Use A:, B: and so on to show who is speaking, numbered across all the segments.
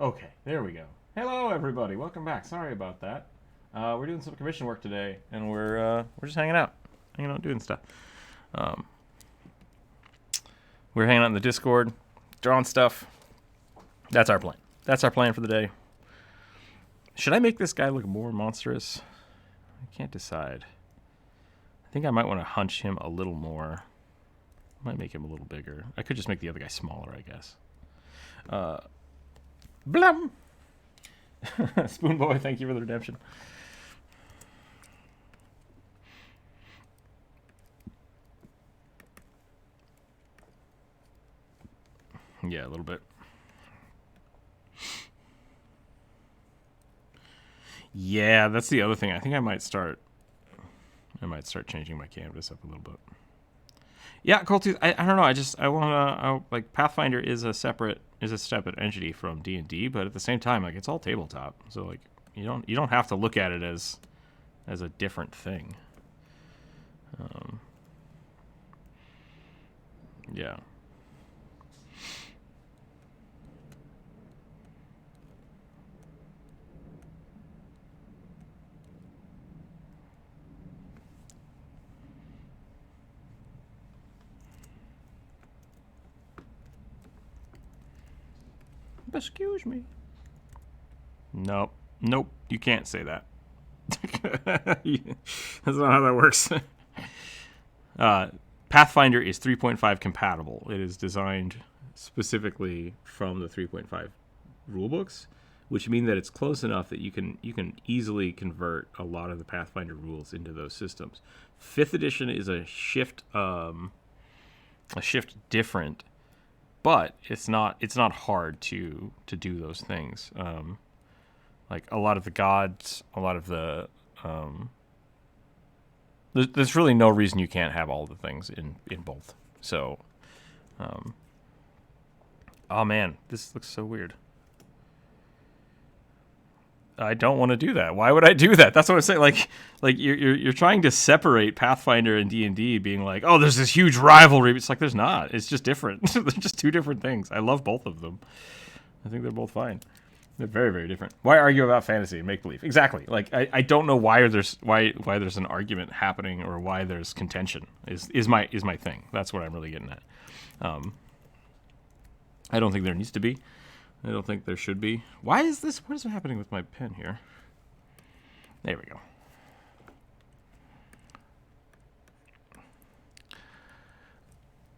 A: Okay, there we go. Hello, everybody. Welcome back. Sorry about that. We're doing some commission work today, and we're just hanging out, doing stuff. Um, we're hanging out in the Discord, drawing stuff. That's our plan. That's our plan for the day. Should I make this guy look more monstrous? I can't decide. I think I might want to hunch him a little more. Might make him a little bigger. I could just make the other guy smaller, I guess. Blam! Spoon Boy, thank you for the redemption. Yeah, a little bit. Yeah, that's the other thing. I think I might start changing my canvas up a little bit. Yeah, Cold Tooth. I don't know. I want to like Pathfinder is a separate entity from D&D, but at the same time, like it's all tabletop. So like you don't have to look at it as a different thing. Yeah. Excuse me. Nope. Nope. You can't say that. That's not how that works. Pathfinder is 3.5 compatible. It is designed specifically from the 3.5 rulebooks, which mean that it's close enough that you can easily convert a lot of the Pathfinder rules into those systems. Fifth edition is a shift different, but it's not hard to do those things. Like a lot of the gods, a lot of the there's really no reason you can't have all the things in both. So, oh man, this looks so weird. I don't want to do that. Why would I do that? That's what I'm saying. Like you're trying to separate Pathfinder and D&D, being like, oh, there's this huge rivalry. It's like there's not. It's just different. They're just two different things. I love both of them. I think they're both fine. They're very, very different. Why argue about fantasy and make believe? Exactly. Like I don't know why there's an argument happening or why there's contention. Is my thing. That's what I'm really getting at. I don't think there needs to be. I don't think there should be. Why is this? What is happening with my pen here? There we go.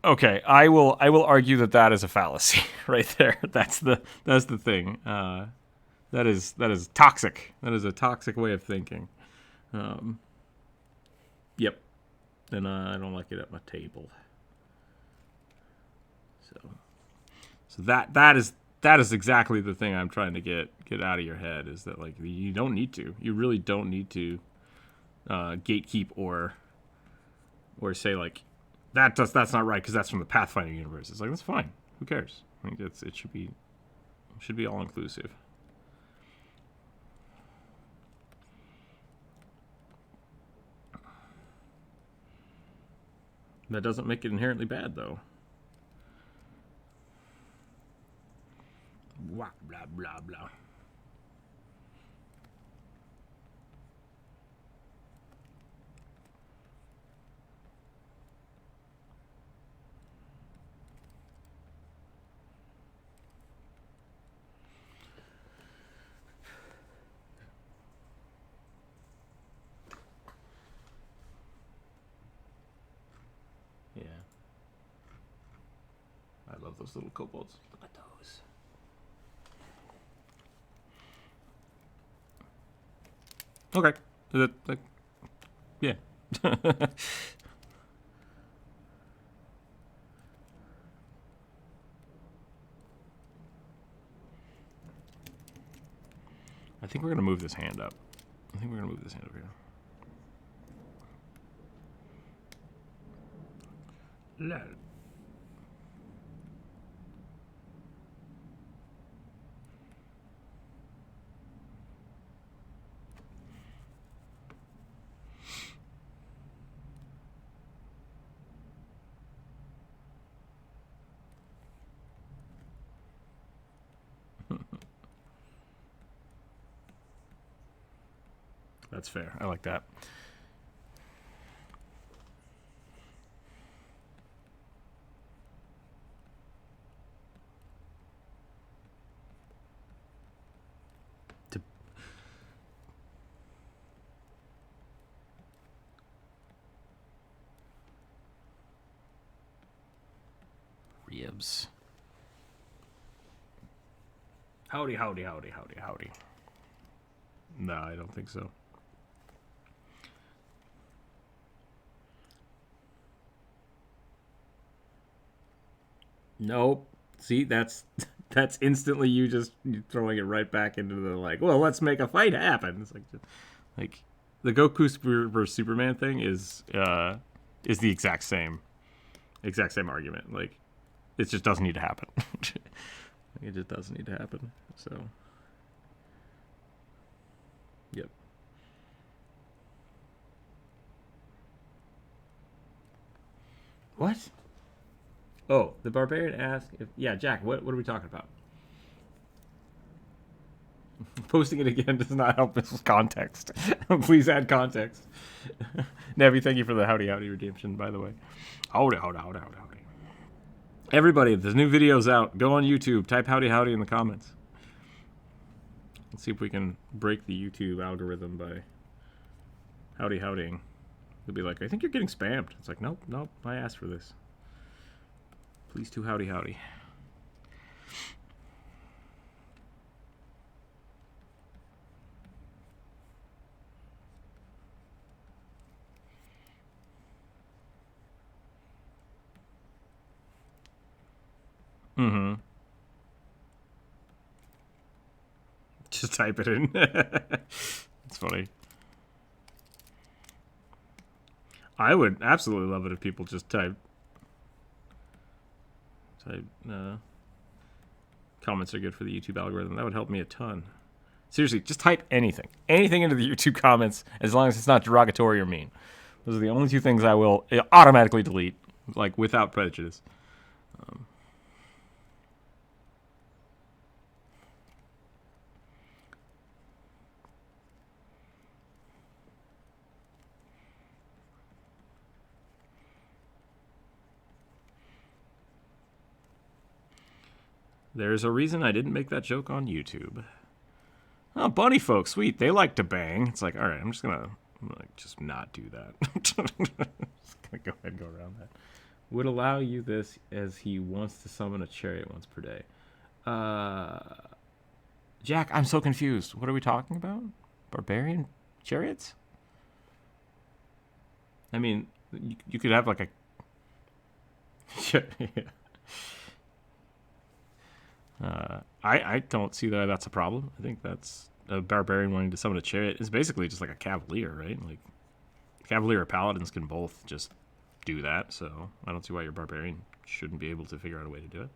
A: Okay, I will argue that is a fallacy right there. That's the thing. That is toxic. That is a toxic way of thinking. Yep. And I don't like it at my table. So that is exactly the thing I'm trying to get out of your head, is that like you don't need to. You really don't need to gatekeep or say like that's not right because that's from the Pathfinder universe. It's like that's fine. Who cares? I think it should be all inclusive. That doesn't make it inherently bad, though. Blah, blah, blah, blah. Yeah. I love those little kobolds. Look at those. Okay. Yeah. I think we're going to move this hand up. Here. Lol. That's fair. I like that. Ribs. Howdy, howdy, howdy, howdy, howdy. No, I don't think so. Nope. See, that's instantly you throwing it right back into the like. Well, let's make a fight happen. It's like the Goku versus Superman thing is the exact same argument. Like, it just doesn't need to happen. It just doesn't need to happen. So, yep. What? Oh, the barbarian asked if... Yeah, Jack, what are we talking about? Posting it again does not help us with context. Please add context. Navi, thank you for the howdy redemption, by the way. Howdy. Everybody, if there's new videos out, go on YouTube, type howdy in the comments. Let's see if we can break the YouTube algorithm by howdying. They'll be like, I think you're getting spammed. It's like, nope, I asked for this. Please do howdy. Mm-hmm. Just type it in. It's funny. I would absolutely love it if people just type comments are good for the YouTube algorithm. That would help me a ton. Seriously, just type anything into the YouTube comments, as long as it's not derogatory or mean. Those are the only two things I will automatically delete, like without prejudice. There's a reason I didn't make that joke on YouTube. Oh, bunny folks, sweet. They like to bang. It's like, all right, I'm gonna just not do that. Just gonna go ahead and go around that. Would allow you this as he wants to summon a chariot once per day. Jack, I'm so confused. What are we talking about? Barbarian chariots? I mean, you could have like a... yeah. I don't see that that's a problem. I think that's a barbarian wanting to summon a chariot is basically just like a cavalier, right? Like, cavalier or paladins can both just do that, so I don't see why your barbarian shouldn't be able to figure out a way to do it.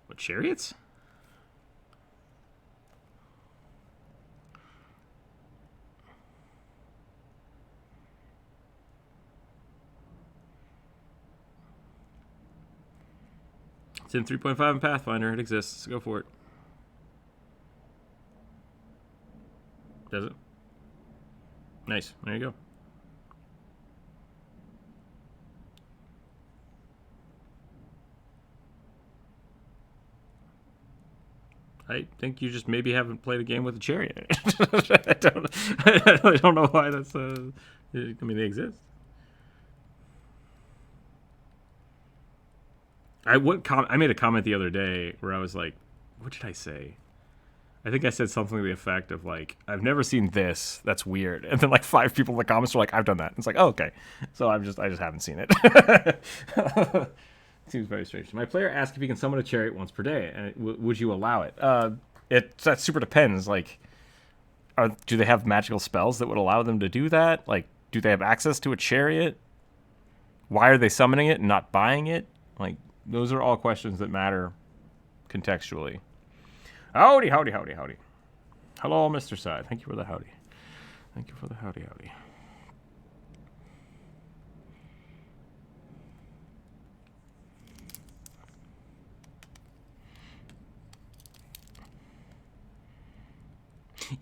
A: What, chariots? It's in 3.5 in Pathfinder. It exists. Go for it. Does it? Nice. There you go. I think you just maybe haven't played a game with a chariot. I don't know why that's... I mean, they exist. I made a comment the other day where I was like, what did I say? I think I said something to the effect of like, I've never seen this. That's weird. And then like 5 people in the comments were like, I've done that. It's like, oh, okay. So I just haven't seen it. Seems very strange. My player asked if he can summon a chariot once per day, and would you allow it? That super depends. Like, do they have magical spells that would allow them to do that? Like, do they have access to a chariot? Why are they summoning it and not buying it? Like, those are all questions that matter contextually. Howdy. Hello, Mr. Side. Thank you for the howdy.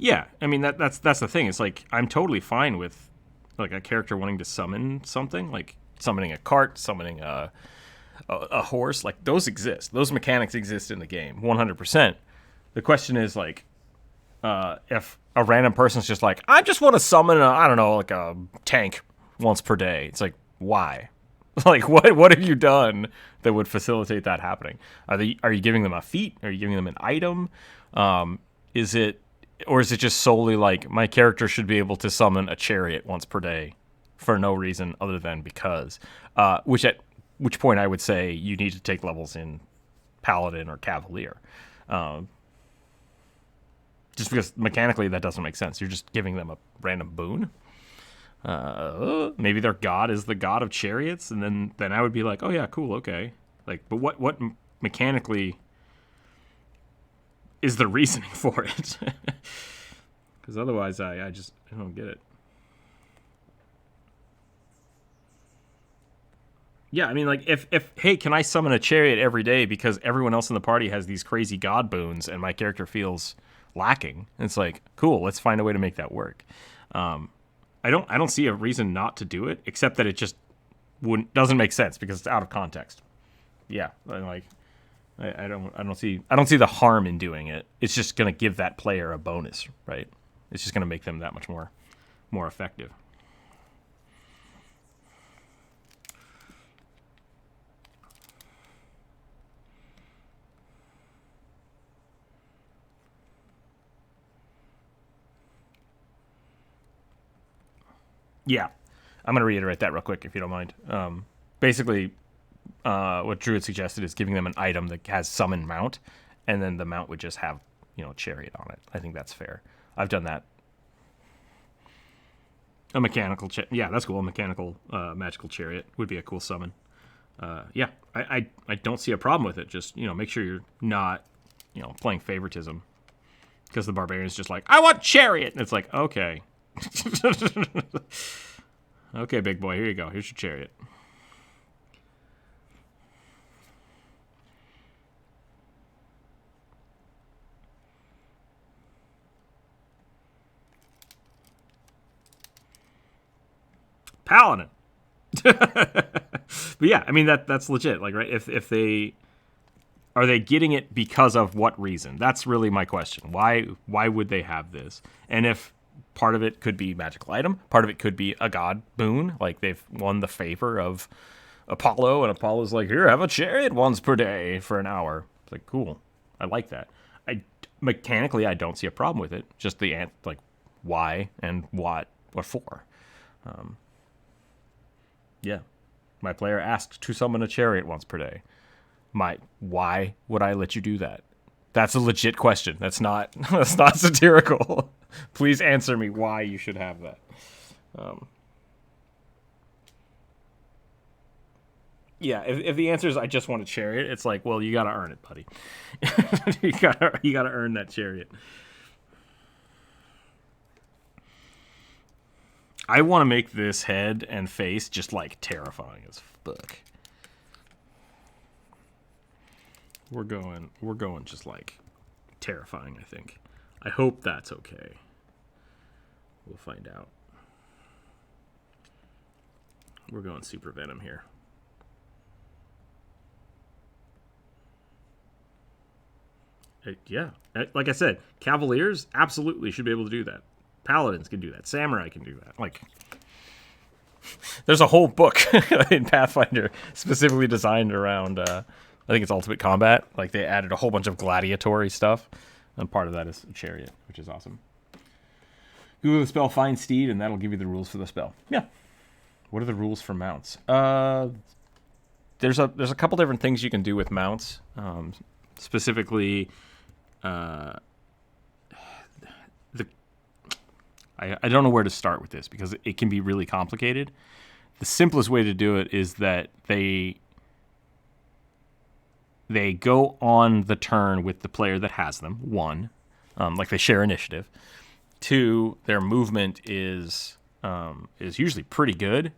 A: Yeah, I mean that's the thing. It's like I'm totally fine with like a character wanting to summon something, like summoning a cart, summoning a horse. Like those exist. Those mechanics exist in the game, 100%. The question is like, if a random person's just like, I just want to summon I don't know, like a tank once per day. It's like, why? Like what have you done that would facilitate that happening? Are you giving them a feat? Are you giving them an item? Is it just solely like my character should be able to summon a chariot once per day for no reason other than because? Which point I would say you need to take levels in Paladin or Cavalier. Just because mechanically that doesn't make sense. You're just giving them a random boon. Maybe their god is the god of chariots, and then I would be like, oh yeah, cool, okay. Like, but what mechanically is the reasoning for it? Because otherwise, I don't get it. Yeah, I mean, like, if hey, can I summon a chariot every day because everyone else in the party has these crazy god boons and my character feels lacking? And it's like, cool, let's find a way to make that work. I don't see a reason not to do it, except that it just doesn't make sense because it's out of context. Yeah, like I don't see the harm in doing it. It's just gonna give that player a bonus, right? It's just gonna make them that much more effective. Yeah, I'm going to reiterate that real quick if you don't mind. Basically, what Druid suggested is giving them an item that has summon mount, and then the mount would just have, chariot on it. I think that's fair. I've done that. A mechanical, yeah, that's cool. A mechanical magical chariot would be a cool summon. Yeah, I don't see a problem with it. Just make sure you're not playing favoritism, because the barbarian's just like, I want chariot, and it's like, okay. Okay, big boy, here you go. Here's your chariot. Paladin. But yeah, I mean that's legit. Like, right? If they are they getting it because of what reason? That's really my question. Why would they have this? And if part of it could be magical item, part of it could be a god boon, like they've won the favor of Apollo, and Apollo's like, here, have a chariot once per day for an hour. It's like, cool, I like that. Mechanically I don't see a problem with it. Just the like why and what for. Yeah, my player asked to summon a chariot once per day. Why would I let you do that? That's a legit question. That's not satirical. Please answer me why you should have that. Yeah, if the answer is I just want a chariot, it's like, well, you got to earn it, buddy. you got to earn that chariot. I want to make this head and face just like terrifying as fuck. We're going just like terrifying, I think. I hope that's okay. We'll find out. We're going super venom here. Yeah, like I said, Cavaliers absolutely should be able to do that. Paladins can do that. Samurai can do that. Like, there's a whole book in Pathfinder specifically designed around, I think it's Ultimate Combat. Like, they added a whole bunch of gladiatory stuff, and part of that is a chariot, which is awesome. Google the spell Find Steed, and that'll give you the rules for the spell. Yeah. What are the rules for mounts? There's a couple different things you can do with mounts. Specifically, I don't know where to start with this because it can be really complicated. The simplest way to do it is that they go on the turn with the player that has them. One, like they share initiative. Two, their movement is usually pretty good,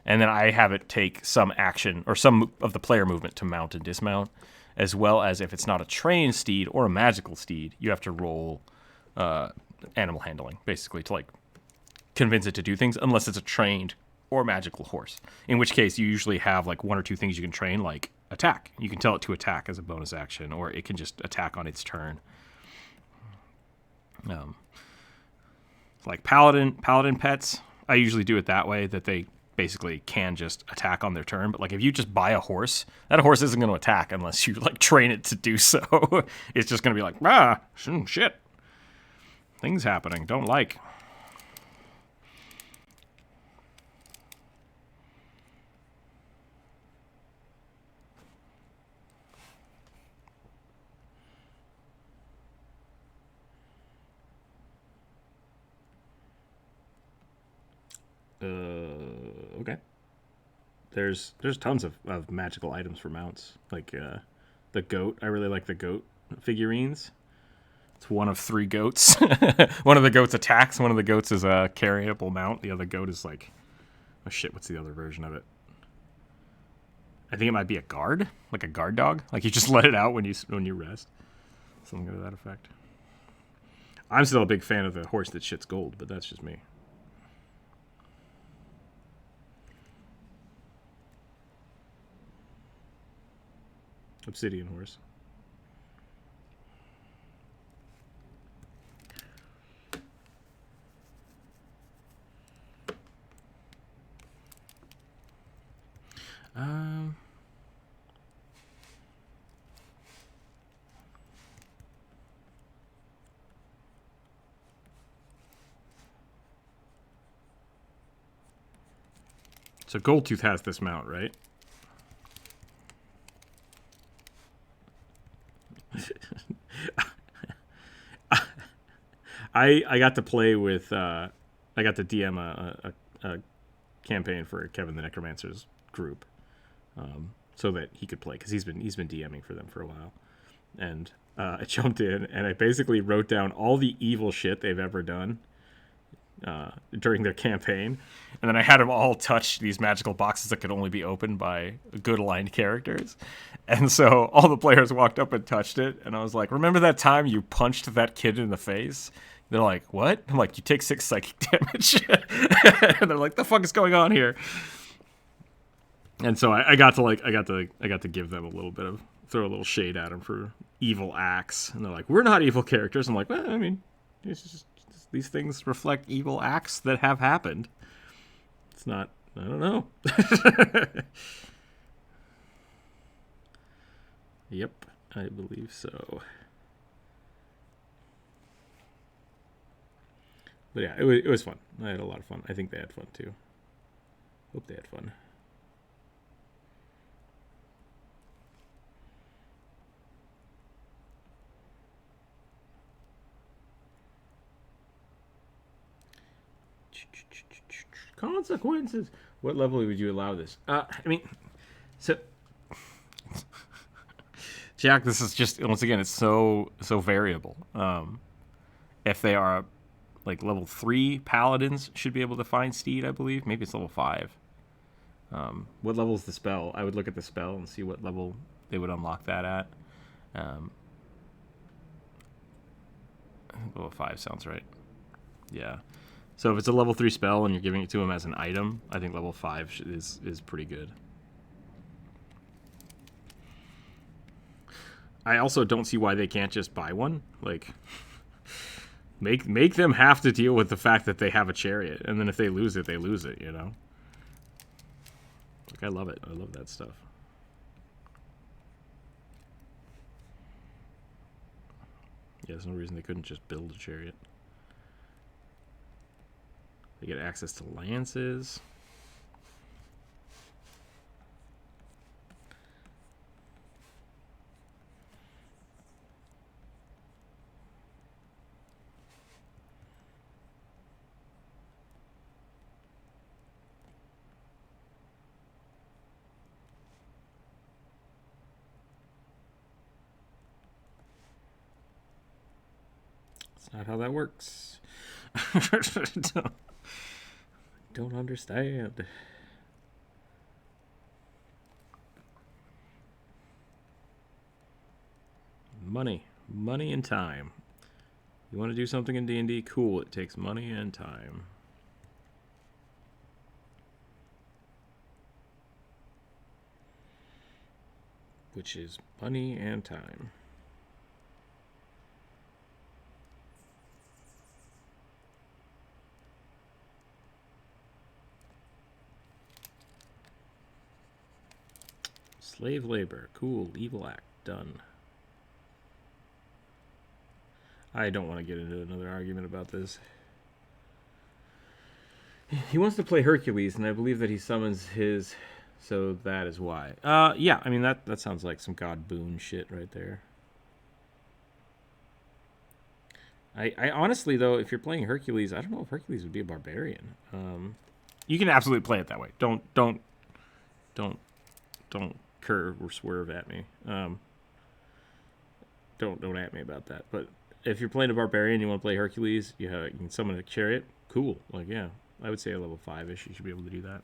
A: and then I have it take some action or some of the player movement to mount and dismount, as well as if it's not a trained steed or a magical steed, you have to roll animal handling, basically, to like convince it to do things, unless it's a trained or magical horse. In which case, you usually have like one or two things you can train, like attack. You can tell it to attack as a bonus action, or it can just attack on its turn. Like paladin pets, I usually do it that way, that they basically can just attack on their turn. But like if you just buy a horse, that horse isn't going to attack unless you like train it to do so. It's just going to be like, shit, things happening, don't like. Okay. There's tons of magical items for mounts. Like the goat. I really like the goat figurines. It's one of 3 goats. One of the goats attacks. One of the goats is a carryable mount. The other goat is like, oh shit, what's the other version of it? I think it might be a guard, like a guard dog. Like you just let it out when you rest. Something to that effect. I'm still a big fan of the horse that shits gold, but that's just me. Obsidian horse. So Goldtooth has this mount, right? I got to play with I got to DM a campaign for Kevin the Necromancer's group, so that he could play, because he's been DMing for them for a while, and I jumped in and I basically wrote down all the evil shit they've ever done during their campaign, and then I had them all touch these magical boxes that could only be opened by good aligned characters. And so all the players walked up and touched it, and I was like, remember that time you punched that kid in the face? They're like, what? I'm like, you take 6 psychic damage. And they're like, the fuck is going on here? And so I got to give them a little bit of, throw a little shade at them for evil acts. And they're like, we're not evil characters. I'm like, well, I mean, it's just, these things reflect evil acts that have happened. It's not, I don't know. Yep, I believe so. But yeah, it was fun. I had a lot of fun. I think they had fun too. Hope they had fun. Consequences. What level would you allow this? I mean, so Jack, this is just, once again, it's so variable. If they are like level 3 paladins, should be able to find Steed, I believe. Maybe it's level 5. What level is the spell? I would look at the spell and see what level they would unlock that at. Level 5 sounds right. Yeah. So if it's a level 3 spell and you're giving it to him as an item, I think level 5 is pretty good. I also don't see why they can't just buy one. Like, make them have to deal with the fact that they have a chariot, and then if they lose it, they lose it, you know? Like, I love it. I love that stuff. Yeah, there's no reason they couldn't just build a chariot. They get access to lances. That's not how that works. Don't understand. Money and time. You want to do something in D&D? Cool. It takes money and time. Which is money and time. Slave labor. Cool. Evil act. Done. I don't want to get into another argument about this. He wants to play Hercules, and I believe that he summons his... So that is why. Yeah, I mean, that sounds like some God Boon shit right there. I honestly, though, if you're playing Hercules, I don't know if Hercules would be a barbarian. You can absolutely play it that way. Don't curve or swerve at me. Don't at me about that. But if you're playing a barbarian, you want to play Hercules, you can summon a chariot. Cool. Like, yeah, I would say a level 5-ish. You should be able to do that.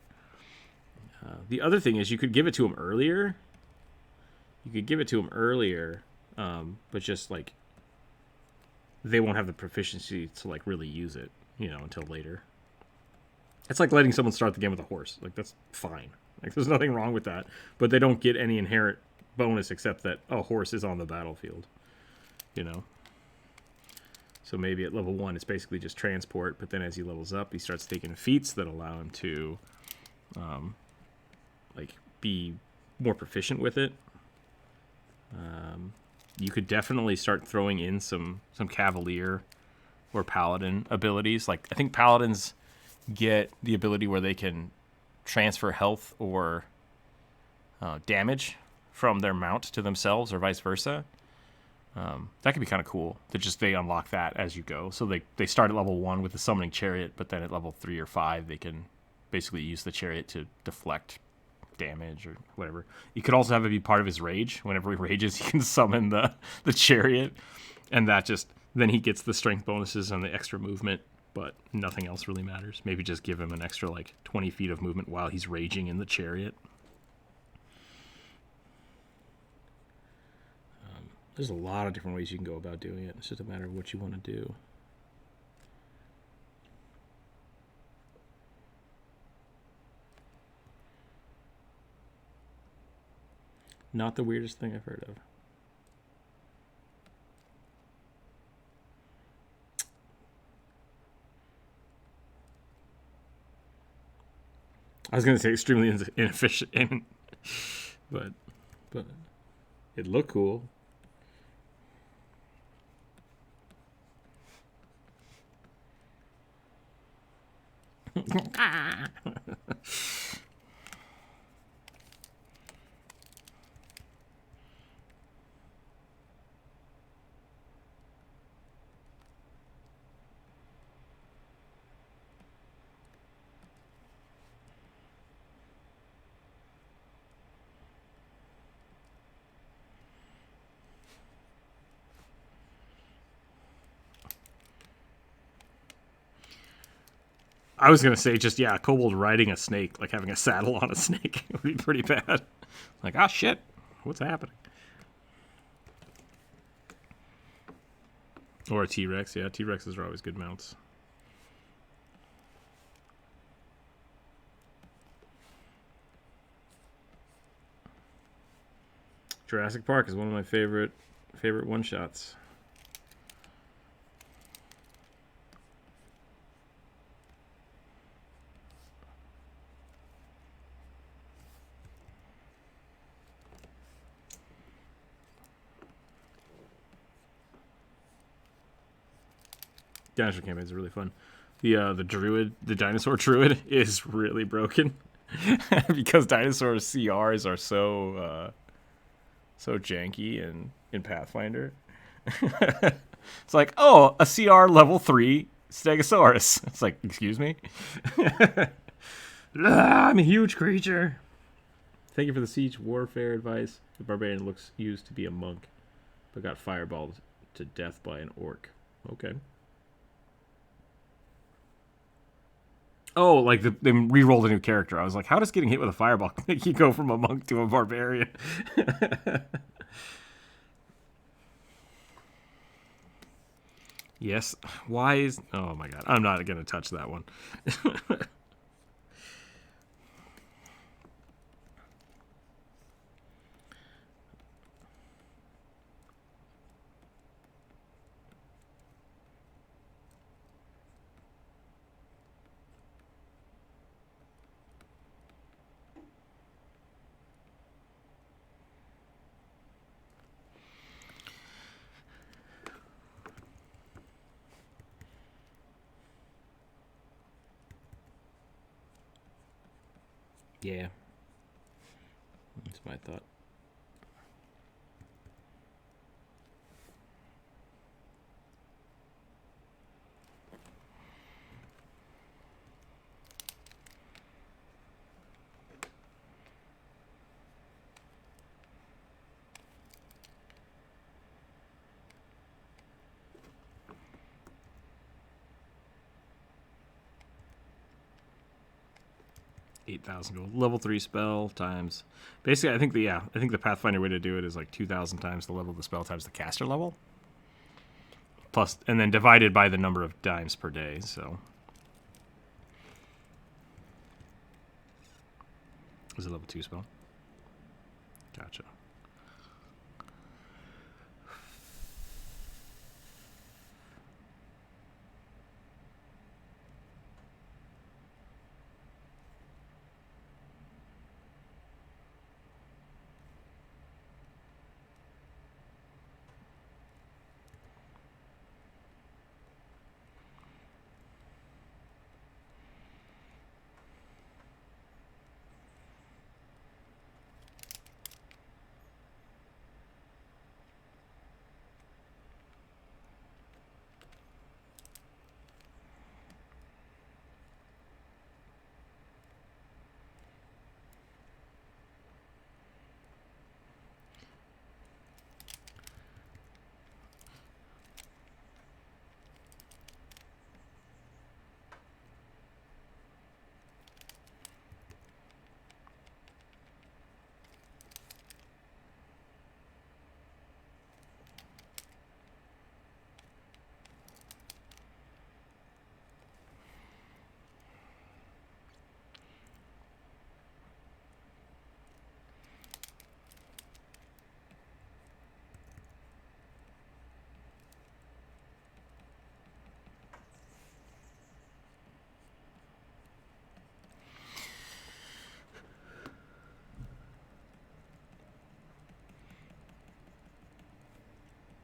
A: The other thing is you could give it to him earlier. But just like they won't have the proficiency to like really use it, until later. It's like letting someone start the game with a horse. Like, that's fine. Like, there's nothing wrong with that. But they don't get any inherent bonus except that a horse is on the battlefield. So maybe at level 1 it's basically just transport, but then as he levels up, he starts taking feats that allow him to be more proficient with it. You could definitely start throwing in some cavalier or paladin abilities. Like, I think paladins get the ability where they can transfer health or damage from their mount to themselves or vice versa. That could be kind of cool. They unlock that as you go. So they start at level 1 with the summoning chariot, but then at level 3 or 5 they can basically use the chariot to deflect damage or whatever. You could also have it be part of his rage. Whenever he rages, he can summon the chariot, and that then he gets the strength bonuses and the extra movement, but nothing else really matters. Maybe just give him an extra 20 feet of movement while he's raging in the chariot. There's a lot of different ways you can go about doing it. It's just a matter of what you want to do. Not the weirdest thing I've heard of. I was going to say extremely inefficient, but it looked cool. I was going to say just, kobold riding a snake, like having a saddle on a snake, would be pretty bad. Like, shit, what's happening? Or a T-Rex, yeah, T-Rexes are always good mounts. Jurassic Park is one of my favorite one-shots. Dinosaur campaigns are really fun. The druid, the dinosaur druid, is really broken because dinosaur CRs are so janky in Pathfinder. It's like, a CR level 3 Stegosaurus. It's like, excuse me? I'm a huge creature. Thank you for the siege warfare advice. The barbarian looks used to be a monk, but got fireballed to death by an orc. Okay. Oh, like they re-rolled a new character. I was like, how does getting hit with a fireball make you go from a monk to a barbarian? Yes. Why is... Oh my god. I'm not going to touch that one. 'Yeah. That's my thought. $8,000 gold. Level 3 spell times... Basically, I think the Pathfinder way to do it is like 2,000 times the level of the spell times the caster level. Plus, and then divided by the number of dimes per day, so... Is it level 2 spell? Gotcha.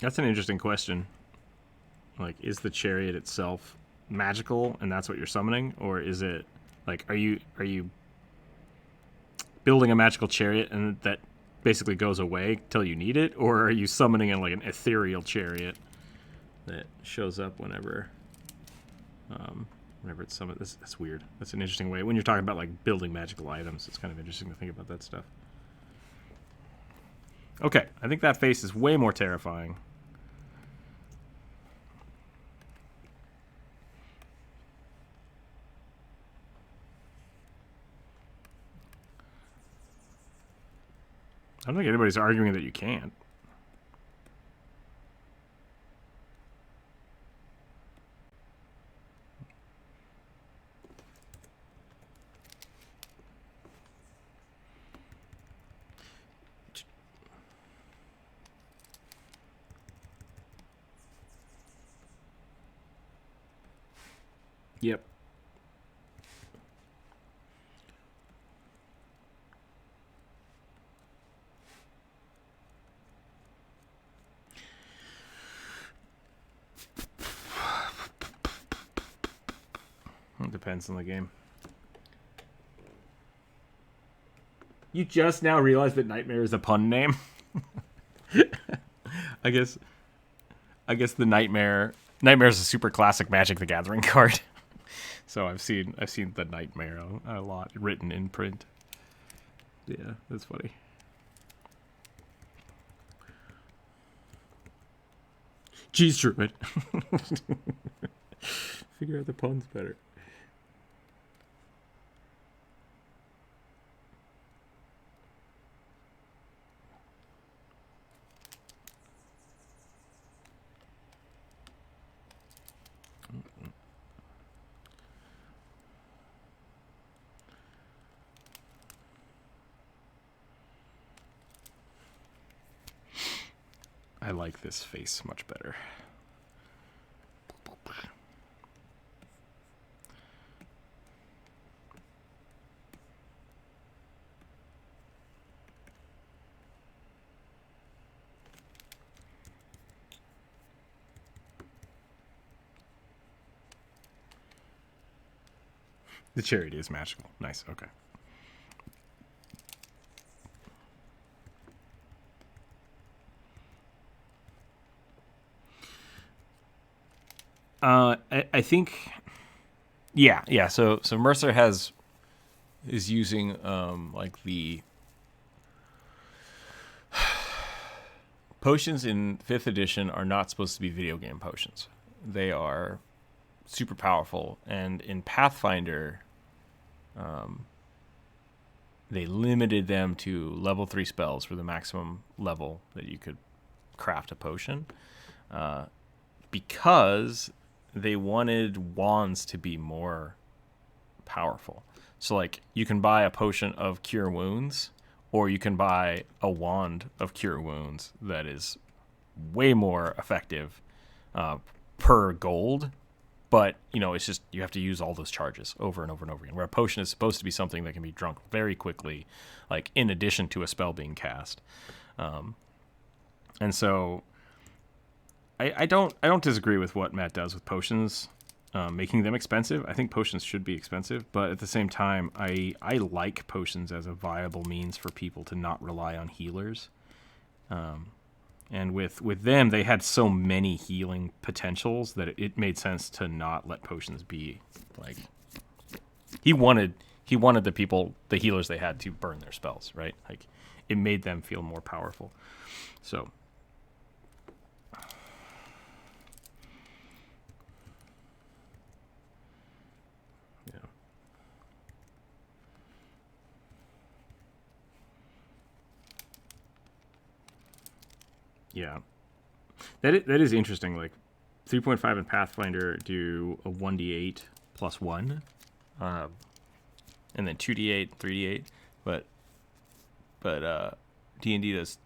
A: That's an interesting question. Like, is the chariot itself magical and that's what you're summoning? Or is it, like, are you building a magical chariot and that basically goes away till you need it? Or are you summoning in, like, an ethereal chariot that shows up whenever whenever it's summoned? That's weird. That's an interesting way. When you're talking about, like, building magical items, it's kind of interesting to think about that stuff. Okay, I think that face is way more terrifying. I don't think anybody's arguing that you can't. Yep. It depends on the game. You just now realized that Nightmare is a pun name? I guess the Nightmare is a super classic Magic the Gathering card. So I've seen the Nightmare a lot written in print. Yeah, that's funny. Jeez, Druid. Figure out the puns better. I like this face much better. The charity is magical. Nice. Okay. I think, yeah. So Mercer is using like the potions in 5th edition are not supposed to be video game potions. They are super powerful, and in Pathfinder, they limited them to level 3 spells for the maximum level that you could craft a potion, because they wanted wands to be more powerful. So like you can buy a potion of cure wounds, or you can buy a wand of cure wounds that is way more effective per gold. But, it's just you have to use all those charges over and over and over again. Where a potion is supposed to be something that can be drunk very quickly, like in addition to a spell being cast. And so I don't disagree with what Matt does with potions, making them expensive. I think potions should be expensive, but at the same time, I like potions as a viable means for people to not rely on healers. And with them, they had so many healing potentials that it made sense to not let potions be like. He wanted the healers they had to burn their spells, right? Like it made them feel more powerful. So. Yeah, that is interesting. Like 3.5 in Pathfinder do a 1d8 plus 1, and then 2d8, 3d8, but D&D does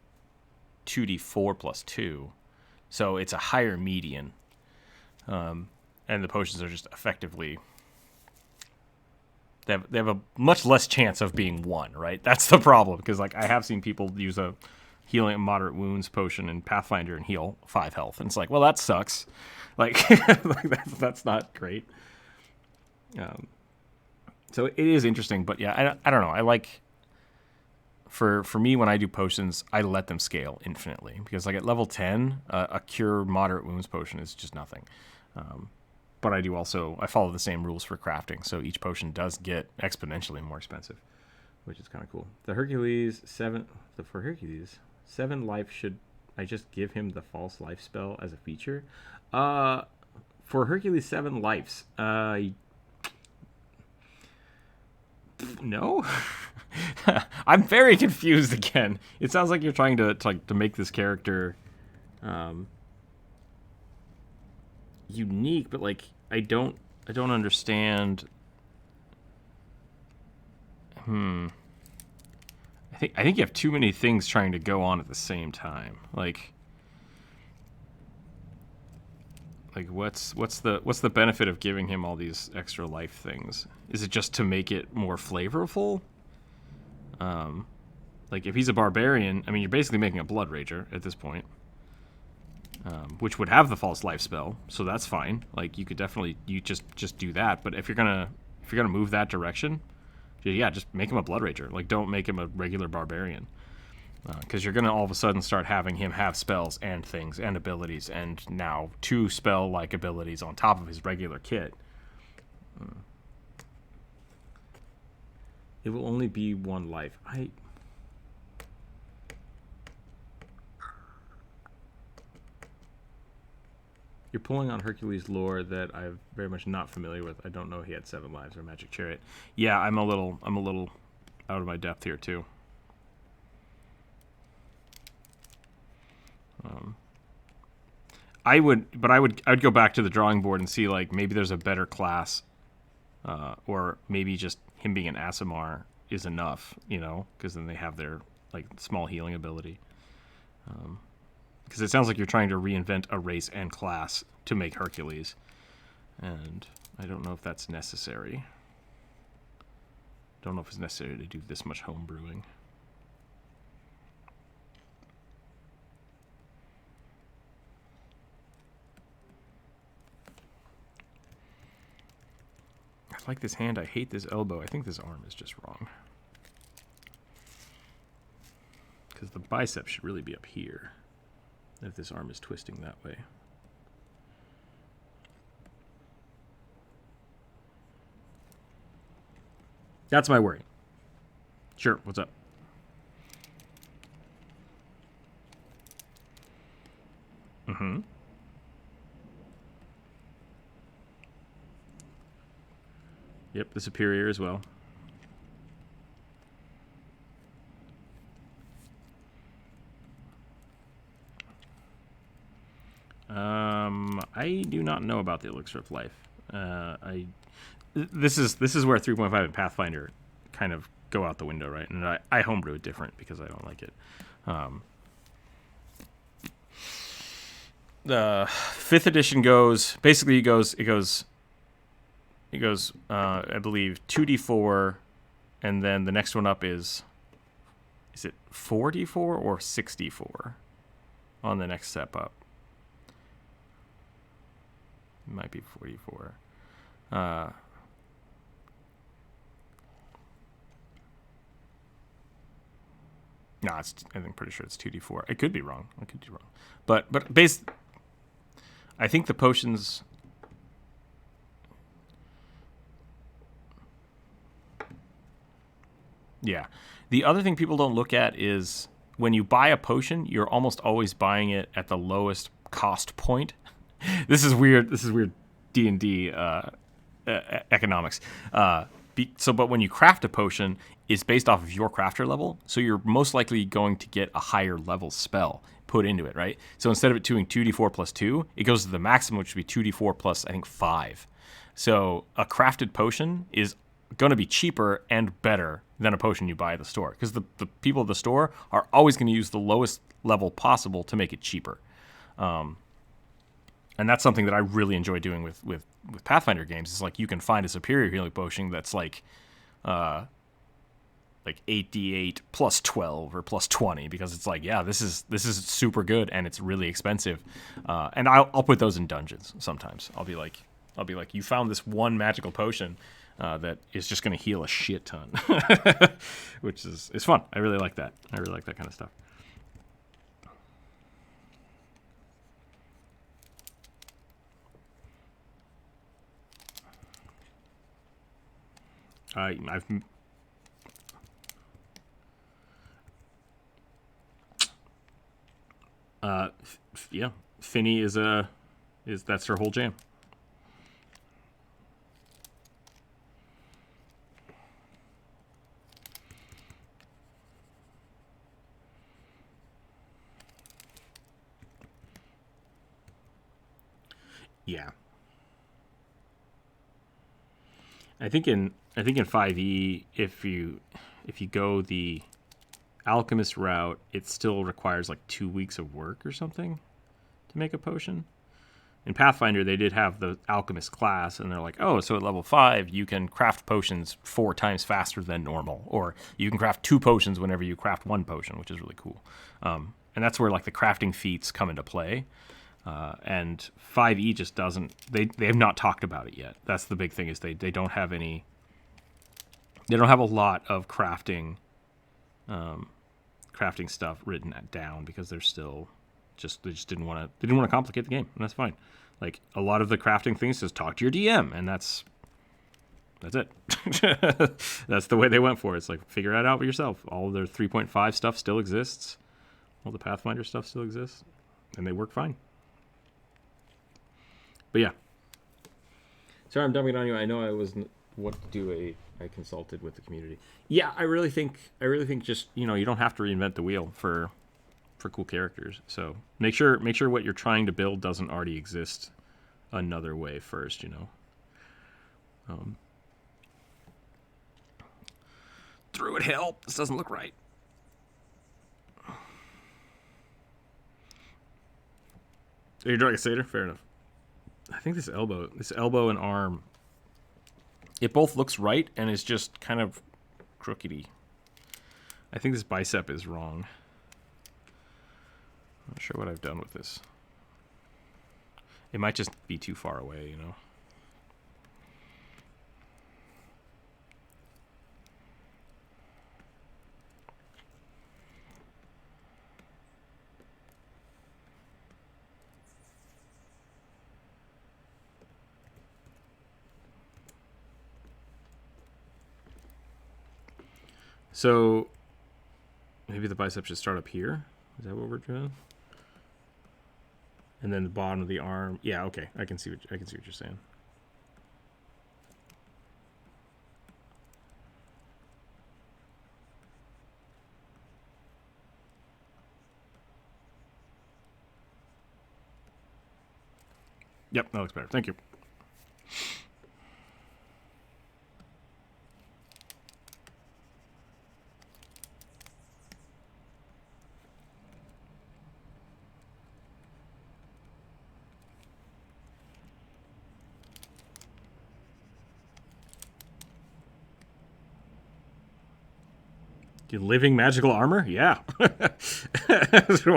A: 2d4 plus 2, so it's a higher median, and the potions are just effectively they have a much less chance of being 1, right? That's the problem, because like I have seen people use a healing moderate wounds potion in Pathfinder and heal 5 health. And it's like, well, that sucks. Like, that's not great. So it is interesting, but yeah, I don't know. I like, for me, when I do potions, I let them scale infinitely, because like at level 10, a cure moderate wounds potion is just nothing. But I follow the same rules for crafting. So each potion does get exponentially more expensive, which is kind of cool. For Hercules, 7 life, should I just give him the false life spell as a feature? For Hercules 7 lives, no. I'm very confused again. It sounds like you're trying to make this character unique, but like I don't understand. I think you have too many things trying to go on at the same time. Like what's the benefit of giving him all these extra life things? Is it just to make it more flavorful? Like if he's a barbarian, I mean, you're basically making a blood rager at this point, which would have the false life spell, so that's fine. Like you could definitely just do that. But if you're gonna move that direction, yeah, just make him a blood rager. Like don't make him a regular barbarian. Because you're going to all of a sudden start having him have spells and things and abilities, and now 2 spell-like abilities on top of his regular kit. It will only be 1 life. You're pulling on Hercules lore that I'm very much not familiar with. I don't know he had 7 lives or Magic Chariot. Yeah, I'm a little out of my depth here too. I would go back to the drawing board and see like maybe there's a better class, or maybe just him being an Aasimar is enough, because then they have their like small healing ability. Because it sounds like you're trying to reinvent a race and class to make Hercules. And I don't know if that's necessary. Don't know if it's necessary to do this much home brewing. I like this hand. I hate this elbow. I think this arm is just wrong. Because the bicep should really be up here if this arm is twisting that way. That's my worry. Sure, what's up? Mm-hmm. Yep, the superior as well. I do not know about the Elixir of Life. This is where 3.5 and Pathfinder kind of go out the window, right? And I homebrew it different because I don't like it. The 5th edition goes basically it goes I believe 2d4, and then the next one up is it 4d4 or 6d4 on the next step up? It might be 44. No, I think pretty sure it's 2d4. I could be wrong. But I think the potions. Yeah. The other thing people don't look at is when you buy a potion, you're almost always buying it at the lowest cost point. This is weird D&D economics. But when you craft a potion, it's based off of your crafter level, so you're most likely going to get a higher level spell put into it, right? So instead of it doing 2d4 plus 2, it goes to the maximum, which would be 2d4 plus, I think, 5. So a crafted potion is going to be cheaper and better than a potion you buy at the store, because the people at the store are always going to use the lowest level possible to make it cheaper. And that's something that I really enjoy doing with Pathfinder games. Is like you can find a superior healing potion that's like 8d8 plus 12 or plus 20, because it's like, yeah, this is super good and it's really expensive. And I'll put those in dungeons sometimes. I'll be like, you found this one magical potion that is just going to heal a shit ton, which is fun. I really like that. I really like that kind of stuff. Yeah, Finny is that's her whole jam. Yeah. I think in 5e, if you go the alchemist route, it still requires like 2 weeks of work or something to make a potion. In Pathfinder, they did have the alchemist class, and they're like, oh, so at level 5, you can craft potions 4 times faster than normal, or you can craft 2 potions whenever you craft 1 potion, which is really cool. And that's where like the crafting feats come into play. And 5e just doesn't. They have not talked about it yet. That's the big thing, is they don't have any. They don't have a lot of crafting stuff written down, because they're still they just didn't want to complicate the game, and that's fine. Like a lot of the crafting things says talk to your DM, and that's it. That's the way they went for it. It's like, figure it out for yourself. All their 3.5 stuff still exists. All the Pathfinder stuff still exists, and they work fine. But yeah. Sorry, I'm dumping it on you. I know I wasn't what to do. I consulted with the community. Yeah, I really think just, you don't have to reinvent the wheel for cool characters. So make sure what you're trying to build doesn't already exist another way first. Druid help. This doesn't look right. Are you drawing a satyr? Fair enough. I think this elbow and arm, it both looks right and is just kind of crookedy. I think this bicep is wrong. I'm not sure what I've done with this. It might just be too far away, you know. So maybe the bicep should start up here. Is that what we're doing? And then the bottom of the arm. Yeah, okay. I can see what you're saying. Yep, that looks better. Thank you. Living magical armor? Yeah.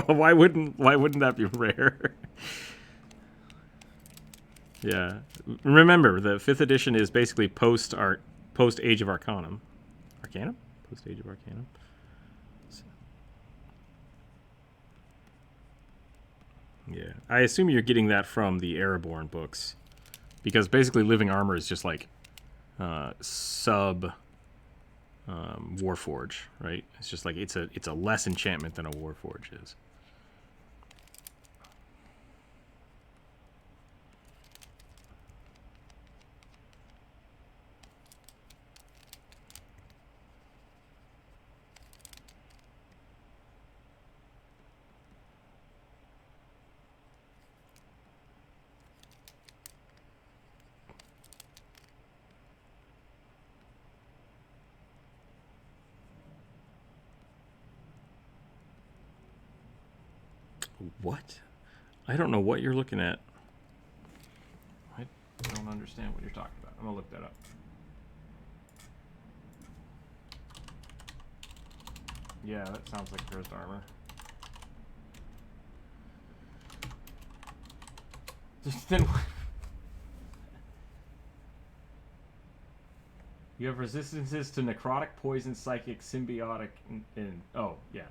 A: Why wouldn't that be rare? Yeah. Remember, the 5th edition is basically post Age of Arcanum. Arcanum? Post Age of Arcanum. Yeah. I assume you're getting that from the Ereborn books. Because basically living armor is just like sub Warforge, right? It's just like it's a less enchantment than a Warforge is. What? I don't know what you're looking at. I don't understand what you're talking about. I'm gonna look that up. Yeah, that sounds like cursed armor. Then you have resistances to necrotic, poison, psychic, symbiotic, and oh yeah.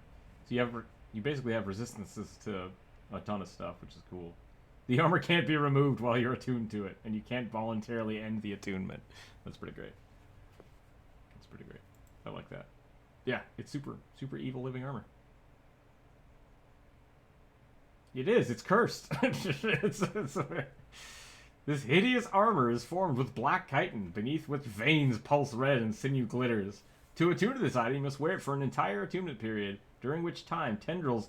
A: So you basically have resistances to a ton of stuff, which is cool. The armor can't be removed while you're attuned to it, and you can't voluntarily end the attunement. That's pretty great. That's pretty great. I like that. Yeah, it's super evil living armor. It is. It's cursed. This hideous armor is formed with black chitin, beneath which veins pulse red and sinew glitters. To attune to this item, you must wear it for an entire attunement period, during which time tendrils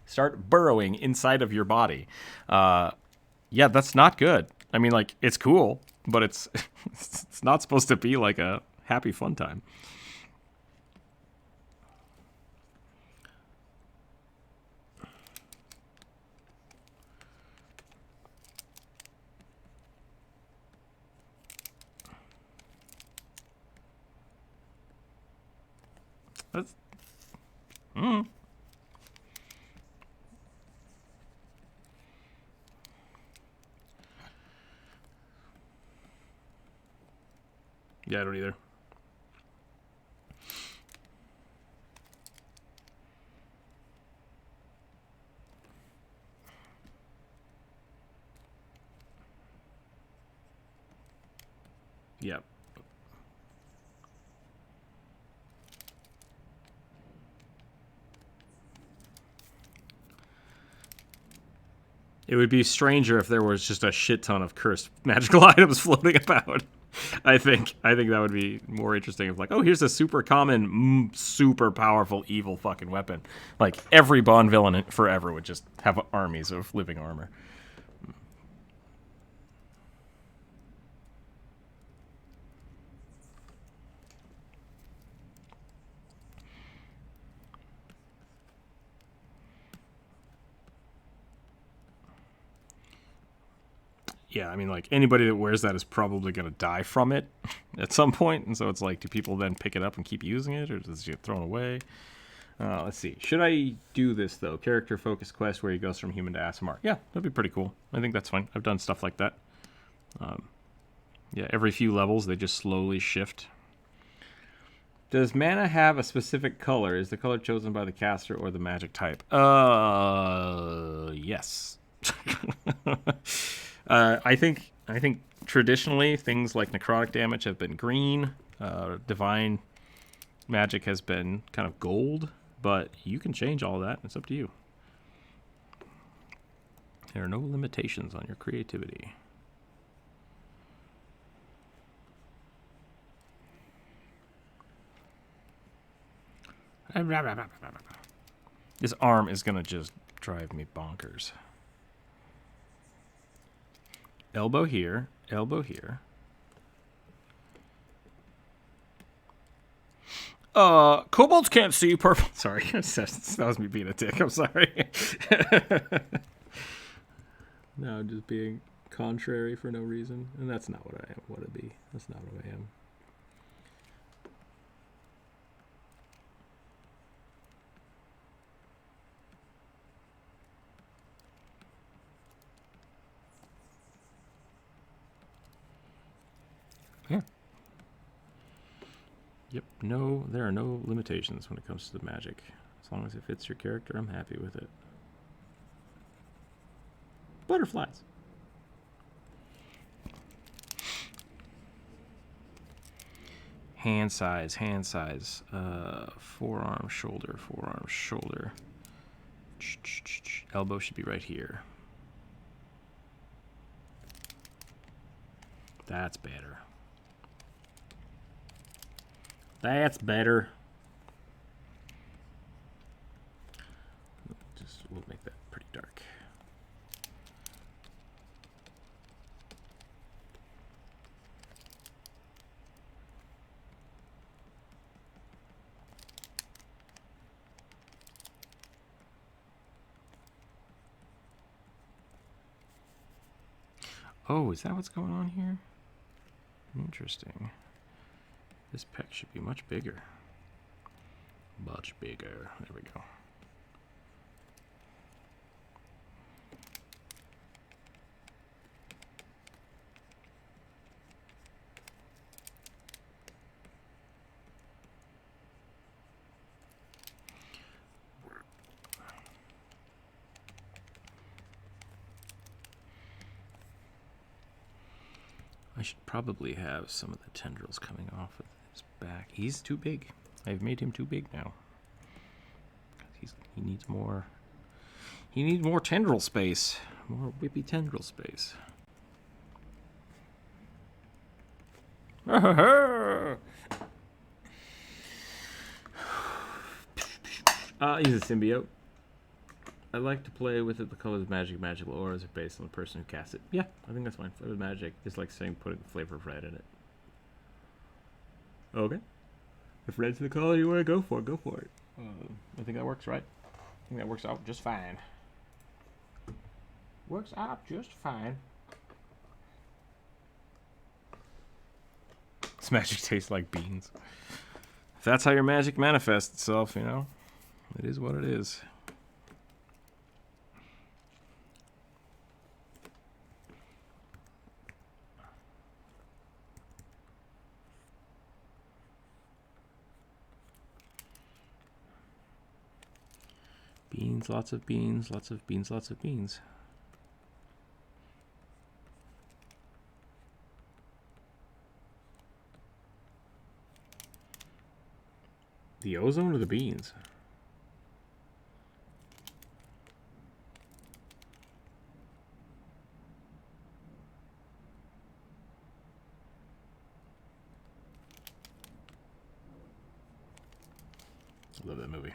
A: start burrowing inside of your body. Yeah, that's not good. I mean, like, it's cool, but it's it's not supposed to be like a happy fun time. That's. Yeah, I don't either. Yep. It would be stranger if there was just a shit ton of cursed magical items floating about. I think that would be more interesting. If like, oh, here's a super common, super powerful, evil fucking weapon. Like every Bond villain forever would just have armies of living armor. yeah, I mean, like, anybody that wears that is probably going to die from it at some point. And so it's like, do people then pick it up and keep using it, or does it get thrown away? Let's see. Should I do this, though? Character focus quest where he goes from human to Aasimar. Yeah, that'd be pretty cool. I think that's fine. I've done stuff like that. Yeah, every few levels, they just slowly shift. Does mana have a specific color? Is the color chosen by the caster or the magic type? Yes. I think traditionally things like necrotic damage have been green. Divine magic has been kind of gold, but you can change all that. It's up to you. There are no limitations on your creativity. This arm is gonna just drive me bonkers. Elbow here, elbow here. Kobolds can't see purple. Sorry, that was me being a dick. I'm sorry. No, I'm just being contrary for no reason, and that's not what I want to be. That's not what I am. Yeah. Yep, no, there are no limitations when it comes to the magic. As long as it fits your character, I'm happy with it. Butterflies. Hand size, hand size. Forearm, shoulder, forearm, shoulder. Elbow should be right here. That's better. That's better. We'll make that pretty dark. Oh, is that what's going on here? Interesting. This peck should be much bigger. Much bigger. There we go. I should probably have some of the tendrils coming off of his back. He's too big. I've made him too big now. He needs more. He needs more tendril space. More whippy tendril space. He's a symbiote. I like to play with it. The colors of magical auras are based on the person who casts it. Yeah, I think that's fine. Flavor of magic is like saying put a flavor of red in it. Okay. If red's the color you want to go for it. I think that works, right? I think that works out just fine. Works out just fine. This magic tastes like beans. If that's how your magic manifests itself, you know, it is what it is. Beans, lots of beans, lots of beans, lots of beans. The ozone or the beans? I love that movie.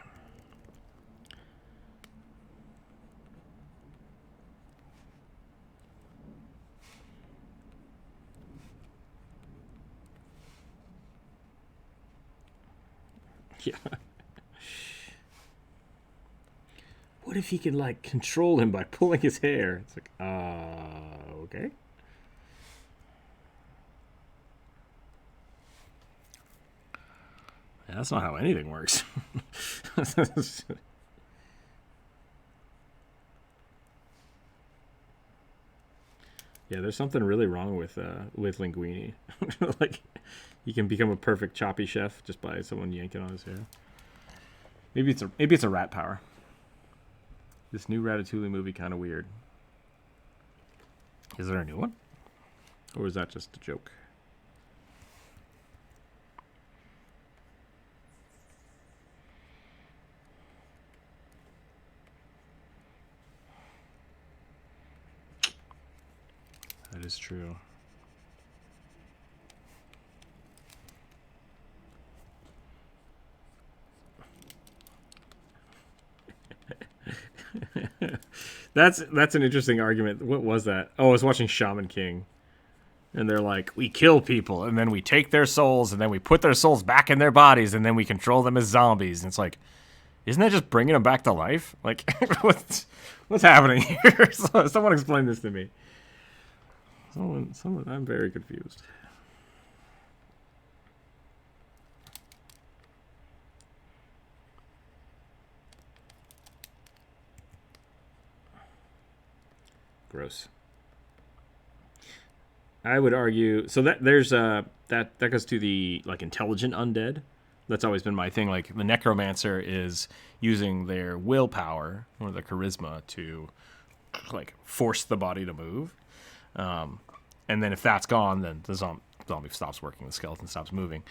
A: Yeah. What if he can, like, control him by pulling his hair? It's like, okay. Yeah, that's not how anything works. Yeah, there's something really wrong with Linguini. Like, he can become a perfect choppy chef just by someone yanking on his hair. Maybe it's a rat power. This new Ratatouille movie kind of weird. Is there a new one, or is that just a joke? That is true. That's an interesting argument. What was that? Oh, I was watching Shaman King. And they're like, we kill people, and then we take their souls, and then we put their souls back in their bodies, and then we control them as zombies. And it's like, isn't that just bringing them back to life? Like, what's happening here? Someone explain this to me. Someone, I'm very confused. Gross. I would argue so that there's that goes to the like intelligent undead. That's always been my thing. Like the necromancer is using their willpower or the charisma to like force the body to move. And then if that's gone, then the zombie stops working, the skeleton stops moving.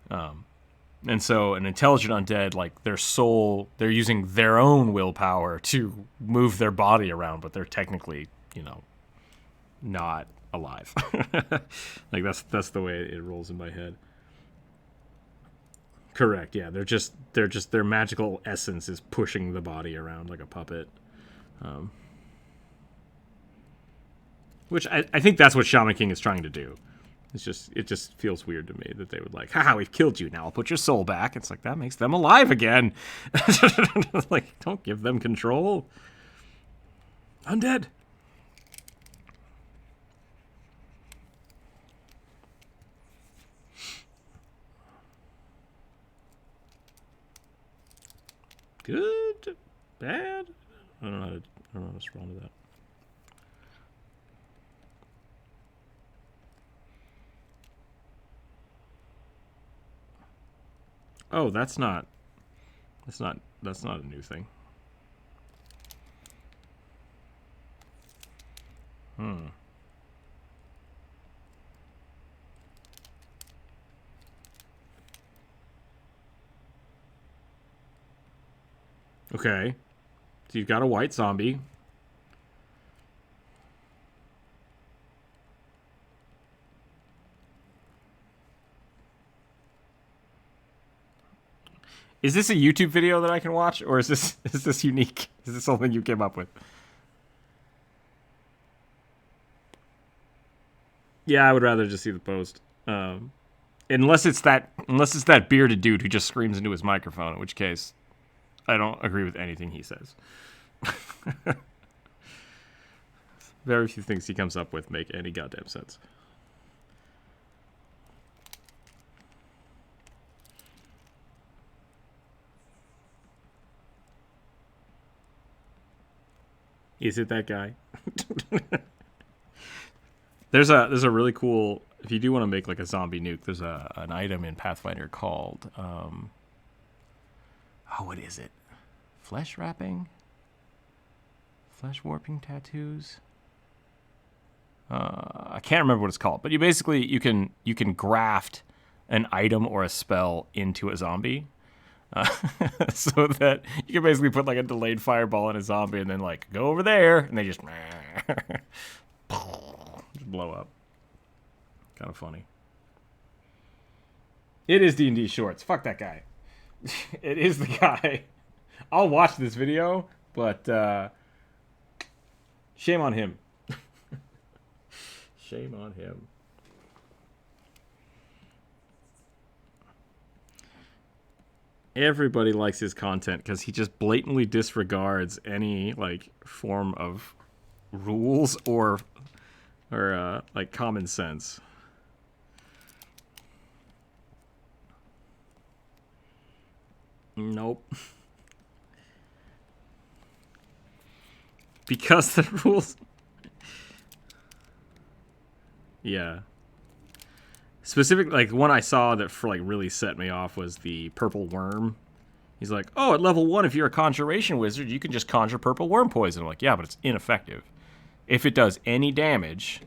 A: And so an intelligent undead, like their soul, they're using their own willpower to move their body around, but they're technically, not alive. Like that's the way it rolls in my head. Correct. Yeah, they're just their magical essence is pushing the body around like a puppet. Which I think that's what Shaman King is trying to do. It just feels weird to me that they would like, haha, we've killed you. Now I'll put your soul back. It's like that makes them alive again. Like, don't give them control. Undead. Good, bad. I don't know how to respond to that. Oh, that's not a new thing. Okay. So you've got a white zombie. Is this a YouTube video that I can watch, or is this unique? Is this something you came up with? Yeah, I would rather just see the post. Unless it's that bearded dude who just screams into his microphone, in which case I don't agree with anything he says. Very few things he comes up with make any goddamn sense. Is it that guy? There's a really cool, if you do want to make like a zombie nuke, there's an item in Pathfinder called what is it? Flesh wrapping? Flesh warping tattoos? I can't remember what it's called, but you can graft an item or a spell into a zombie. So that you can basically put like a delayed fireball in a zombie and then like go over there and they just blow up. Kind of funny. It is D&D Shorts. Fuck that guy. It is the guy. I'll watch this video, but shame on him. Shame on him. Everybody likes his content because he just blatantly disregards any like form of rules or like common sense. Nope. Because the rules. Yeah. Specific, like one I saw that for like really set me off was the purple worm. He's like, oh, at level 1, if you're a conjuration wizard, you can just conjure purple worm poison. I'm like, yeah, but it's ineffective. If it does any damage,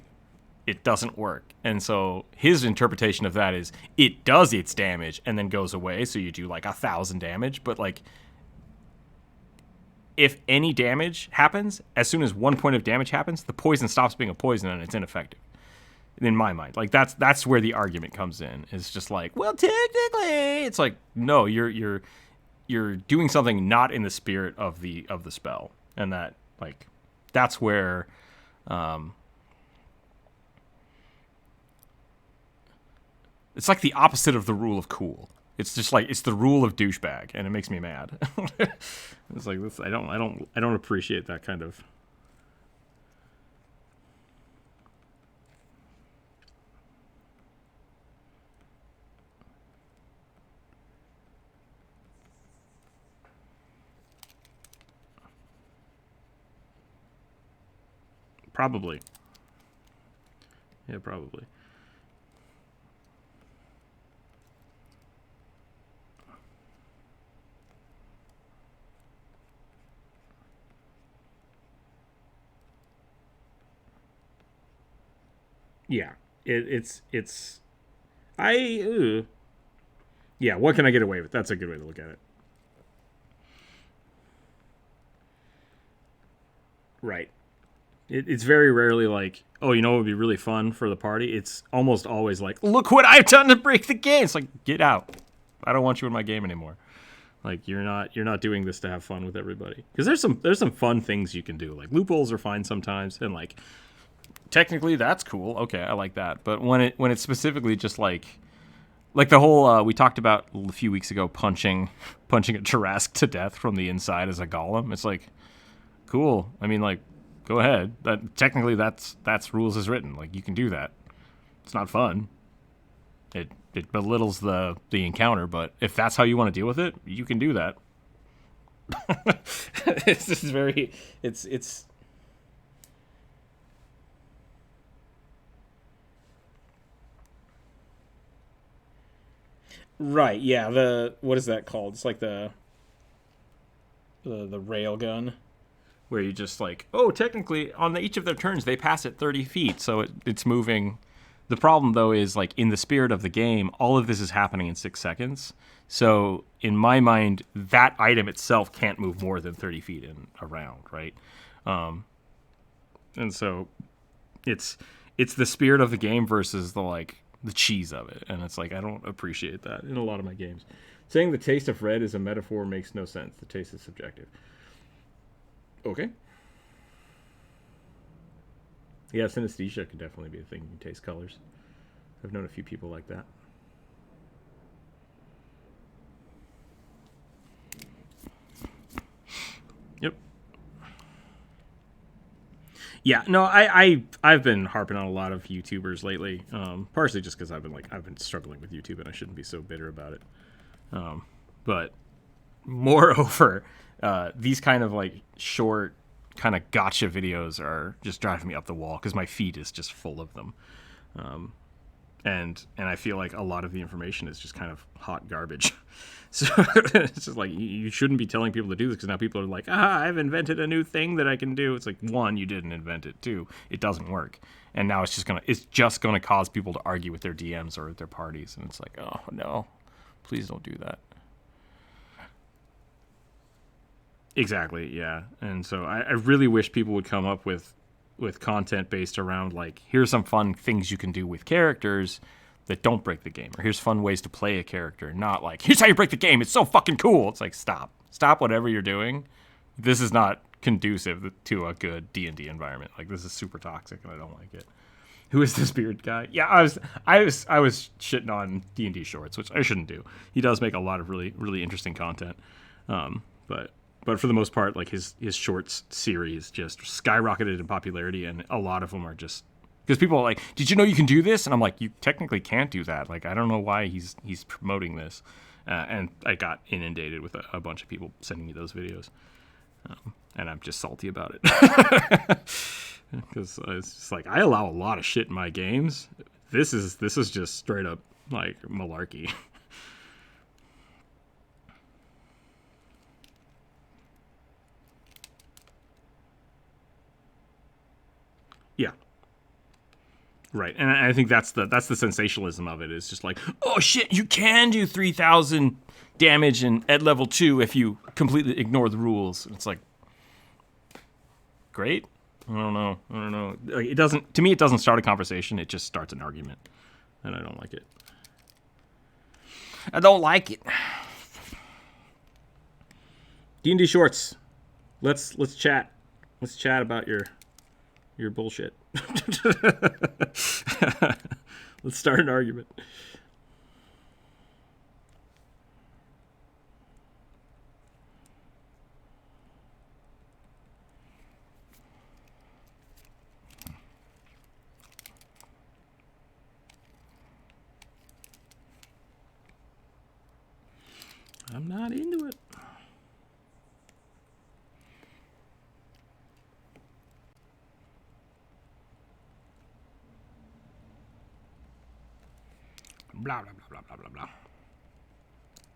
A: it doesn't work. And so his interpretation of that is it does its damage and then goes away. So you do like 1,000 damage, but like if any damage happens, as soon as 1 point of damage happens, the poison stops being a poison and it's ineffective. In my mind, like that's where the argument comes in. It's just like, well, technically, it's like, no, you're doing something not in the spirit of the spell, and that like that's where it's like the opposite of the rule of cool. It's just like it's the rule of douchebag, and it makes me mad. It's like this. I don't appreciate that kind of. Probably. Yeah, probably. Yeah. It's I yeah, what can I get away with? That's a good way to look at it. Right. It's very rarely like, oh, you know what would be really fun for the party? It's almost always like, look what I've done to break the game. It's like, get out. I don't want you in my game anymore. Like you're not doing this to have fun with everybody. Because there's some fun things you can do. Like loopholes are fine sometimes, and like technically that's cool. Okay, I like that. But when it's specifically just like the whole we talked about a few weeks ago, punching a Tarrasque to death from the inside as a golem. It's like, cool. I mean, like, go ahead. That technically that's rules as written. Like you can do that. It's not fun. It belittles the encounter, but if that's how you want to deal with it, you can do that. It's just very it's right. Yeah, the what is that called? It's like the rail gun where you just like, oh, technically on each of their turns they pass it 30 feet, so it's moving. The problem though is like in the spirit of the game, all of this is happening in 6 seconds. So in my mind, that item itself can't move more than 30 feet in around, right? Um, and so it's the spirit of the game versus the like the cheese of it, and it's like I don't appreciate that in a lot of my games. Saying the taste of red is a metaphor makes no sense. The taste is subjective. Okay. Yeah, synesthesia could definitely be a thing. You can taste colors. I've known a few people like that. Yep. Yeah, no, I've been harping on a lot of YouTubers lately, partially just because I've been struggling with YouTube and I shouldn't be so bitter about it. But moreover, these kind of like short, kind of gotcha videos are just driving me up the wall because my feed is just full of them. And I feel like a lot of the information is just kind of hot garbage. So it's just like you shouldn't be telling people to do this because now people are like, I've invented a new thing that I can do. It's like, one, you didn't invent it. Two, it doesn't work. And now it's just gonna cause people to argue with their DMs or with their parties, and it's like, oh no, please don't do that. Exactly, yeah. And so I really wish people would come up with content based around like, here's some fun things you can do with characters that don't break the game, or here's fun ways to play a character, not like, here's how you break the game, it's so fucking cool. It's like, stop whatever you're doing. This is not conducive to a good D&D environment. Like, this is super toxic and I don't like it. Who is this beard guy? Yeah, I was shitting on D&D shorts, which I shouldn't do. He does make a lot of really really interesting content, but for the most part, like his shorts series just skyrocketed in popularity, and a lot of them are just because people are like, "Did you know you can do this?" And I'm like, "You technically can't do that." Like, I don't know why he's promoting this, And I got inundated with a bunch of people sending me those videos, and I'm just salty about it because it's just like I allow a lot of shit in my games. This is just straight up like malarkey. Yeah. Right, and I think that's the sensationalism of it. Is just like, oh shit, you can do 3,000 damage at level 2 if you completely ignore the rules. It's like, great. I don't know. Like, it doesn't. To me, it doesn't start a conversation. It just starts an argument, and I don't like it. I don't like it. D&D shorts. Let's chat. Let's chat about your bullshit. Let's start an argument. I'm not into it. Blah, blah, blah, blah, blah, blah.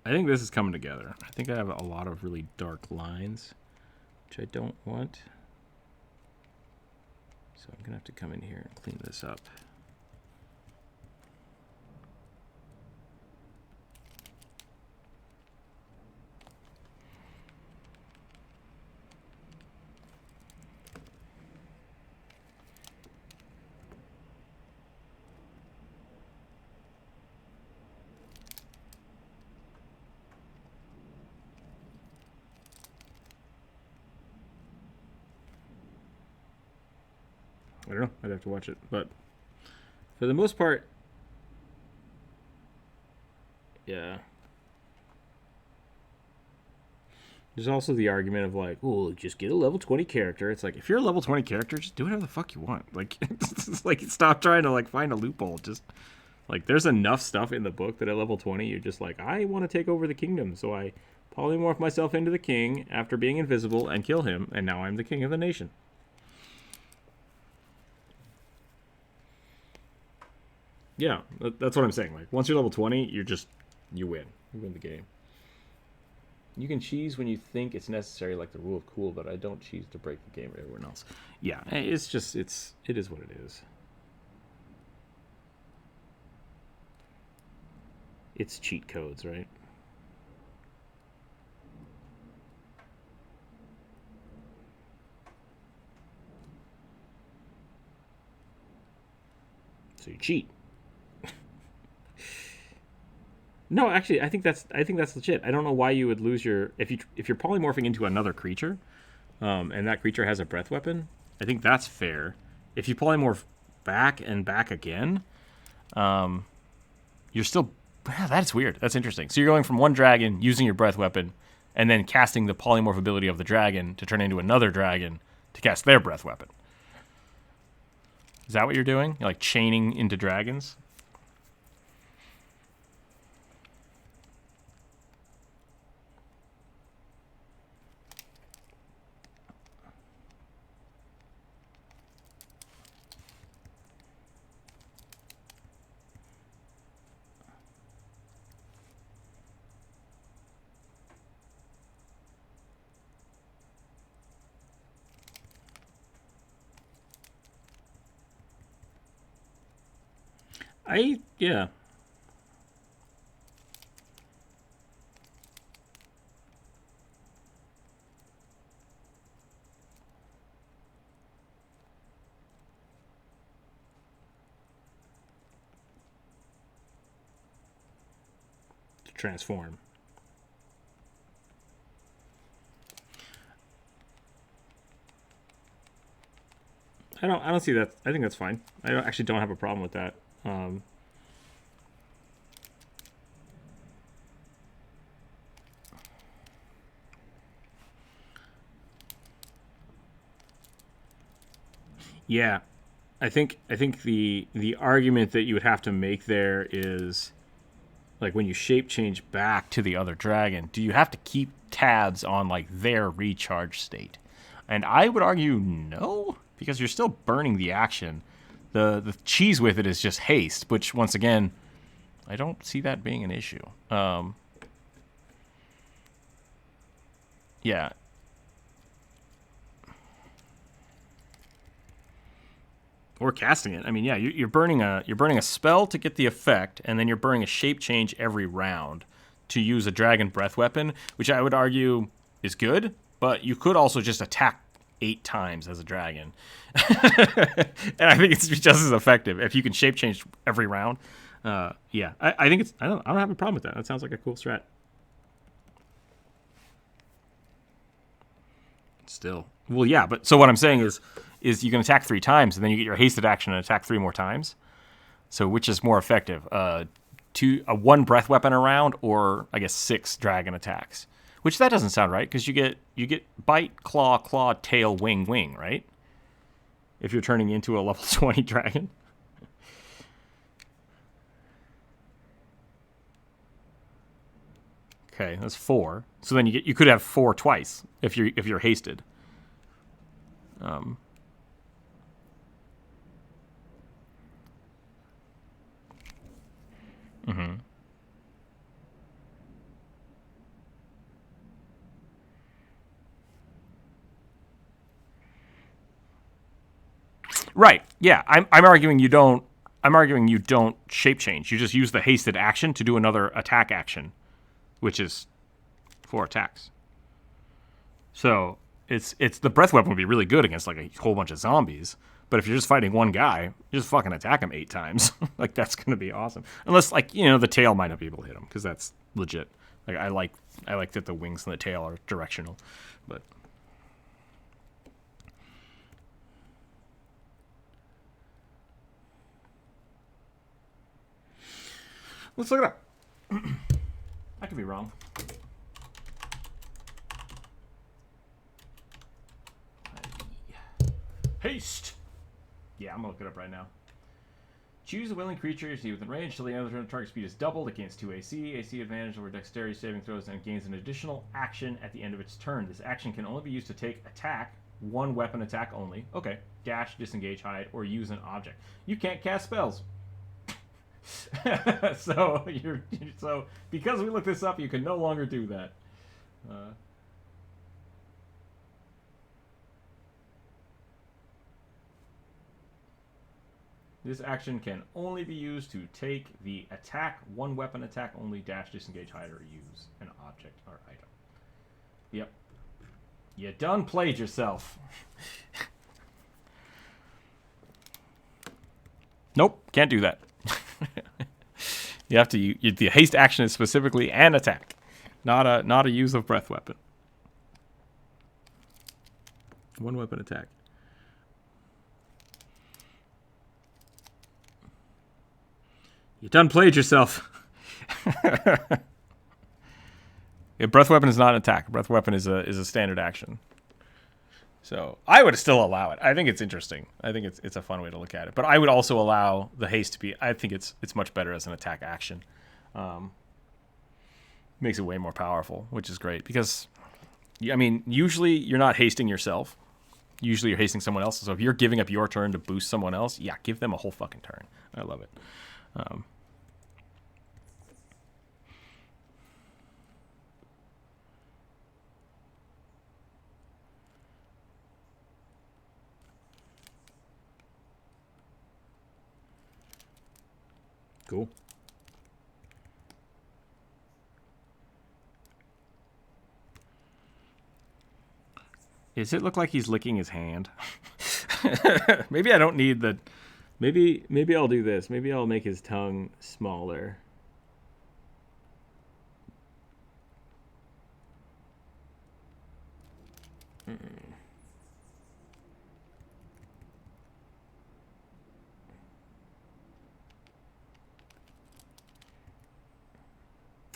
A: I think this is coming together. I think I have a lot of really dark lines, which I don't want. So I'm going to have to come in here and clean this up. I don't know. I'd have to watch it. But for the most part, yeah. There's also the argument of like, oh, just get a level 20 character. It's like, if you're a level 20 character, just do whatever the fuck you want. Like, it's like, stop trying to like find a loophole. Just like, there's enough stuff in the book that at level 20, you're just like, I want to take over the kingdom. So I polymorph myself into the king after being invisible and kill him. And now I'm the king of the nation. Yeah, that's what I'm saying. Like, once you're level 20, you win. You win the game. You can cheese when you think it's necessary, like the rule of cool, but I don't cheese to break the game with everyone else. Yeah, it's just, it is what it is. It's cheat codes, right? So you cheat. No, actually, I think that's legit. I don't know why you would lose your if you're polymorphing into another creature, and that creature has a breath weapon. I think that's fair. If you polymorph back and back again, you're still. That's weird. That's interesting. So you're going from one dragon using your breath weapon, and then casting the polymorph ability of the dragon to turn into another dragon to cast their breath weapon. Is that what you're doing? You're like chaining into dragons? Yeah. To transform. I don't see that. I think that's fine. I actually don't have a problem with that. Yeah, I think the argument that you would have to make there is like when you shape change back to the other dragon, do you have to keep tabs on like their recharge state? And I would argue no, because you're still burning the action. The cheese with it is just haste, which once again, I don't see that being an issue. Yeah. Or casting it. I mean, yeah, you're burning a spell to get the effect, and then you're burning a shape change every round to use a dragon breath weapon, which I would argue is good, but you could also just attack 8 times as a dragon. And I think it's just as effective if you can shape change every round. Yeah, I think it's I don't have a problem with that. That sounds like a cool strat. Still. Well, yeah, but so what I'm saying is you can attack 3 times, and then you get your hasted action and attack 3 more times. So which is more effective? A 1 breath weapon a round, or I guess 6 dragon attacks. Which that doesn't sound right, because you get bite, claw, tail, wing, right? If you're turning into a level 20 dragon. Okay, that's 4. So then you could have 4 twice if you're hasted. Right. Yeah. I'm arguing you don't. I'm arguing you don't shape change. You just use the hasted action to do another attack action, which is 4 attacks. So it's the breath weapon would be really good against like a whole bunch of zombies. But if you're just fighting one guy, you just fucking attack him 8 times. Like that's gonna be awesome. Unless like the tail might not be able to hit him, because that's legit. Like I like that the wings and the tail are directional, but. Let's look it up. I could be wrong. Haste. Yeah, I'm gonna look it up right now. Choose a willing creature you see within range till the end of the turn. Target speed is doubled. It gains 2 AC. AC advantage over dexterity saving throws, and it gains an additional action at the end of its turn. This action can only be used to take attack, 1 weapon attack only. Okay. Dash, disengage, hide, or use an object. You can't cast spells. So because we looked this up, you can no longer do that. This action can only be used to take the attack, 1 weapon attack only, dash, disengage, hide, or use an object or item. Yep. You done played yourself. Nope, can't do that. You have to. The haste action is specifically an attack, not a use of breath weapon. 1 weapon attack. You done played yourself. Yeah, breath weapon is not an attack. Breath weapon is a standard action. So I would still allow it. I think it's interesting. I think it's a fun way to look at it. But I would also allow the haste to be. I think it's much better as an attack action. Makes it way more powerful, which is great because, I mean, usually you're not hasting yourself. Usually you're hasting someone else. So if you're giving up your turn to boost someone else, yeah, give them a whole fucking turn. I love it. Cool. Does it look like he's licking his hand? Maybe I don't need the... Maybe I'll do this. Maybe I'll make his tongue smaller.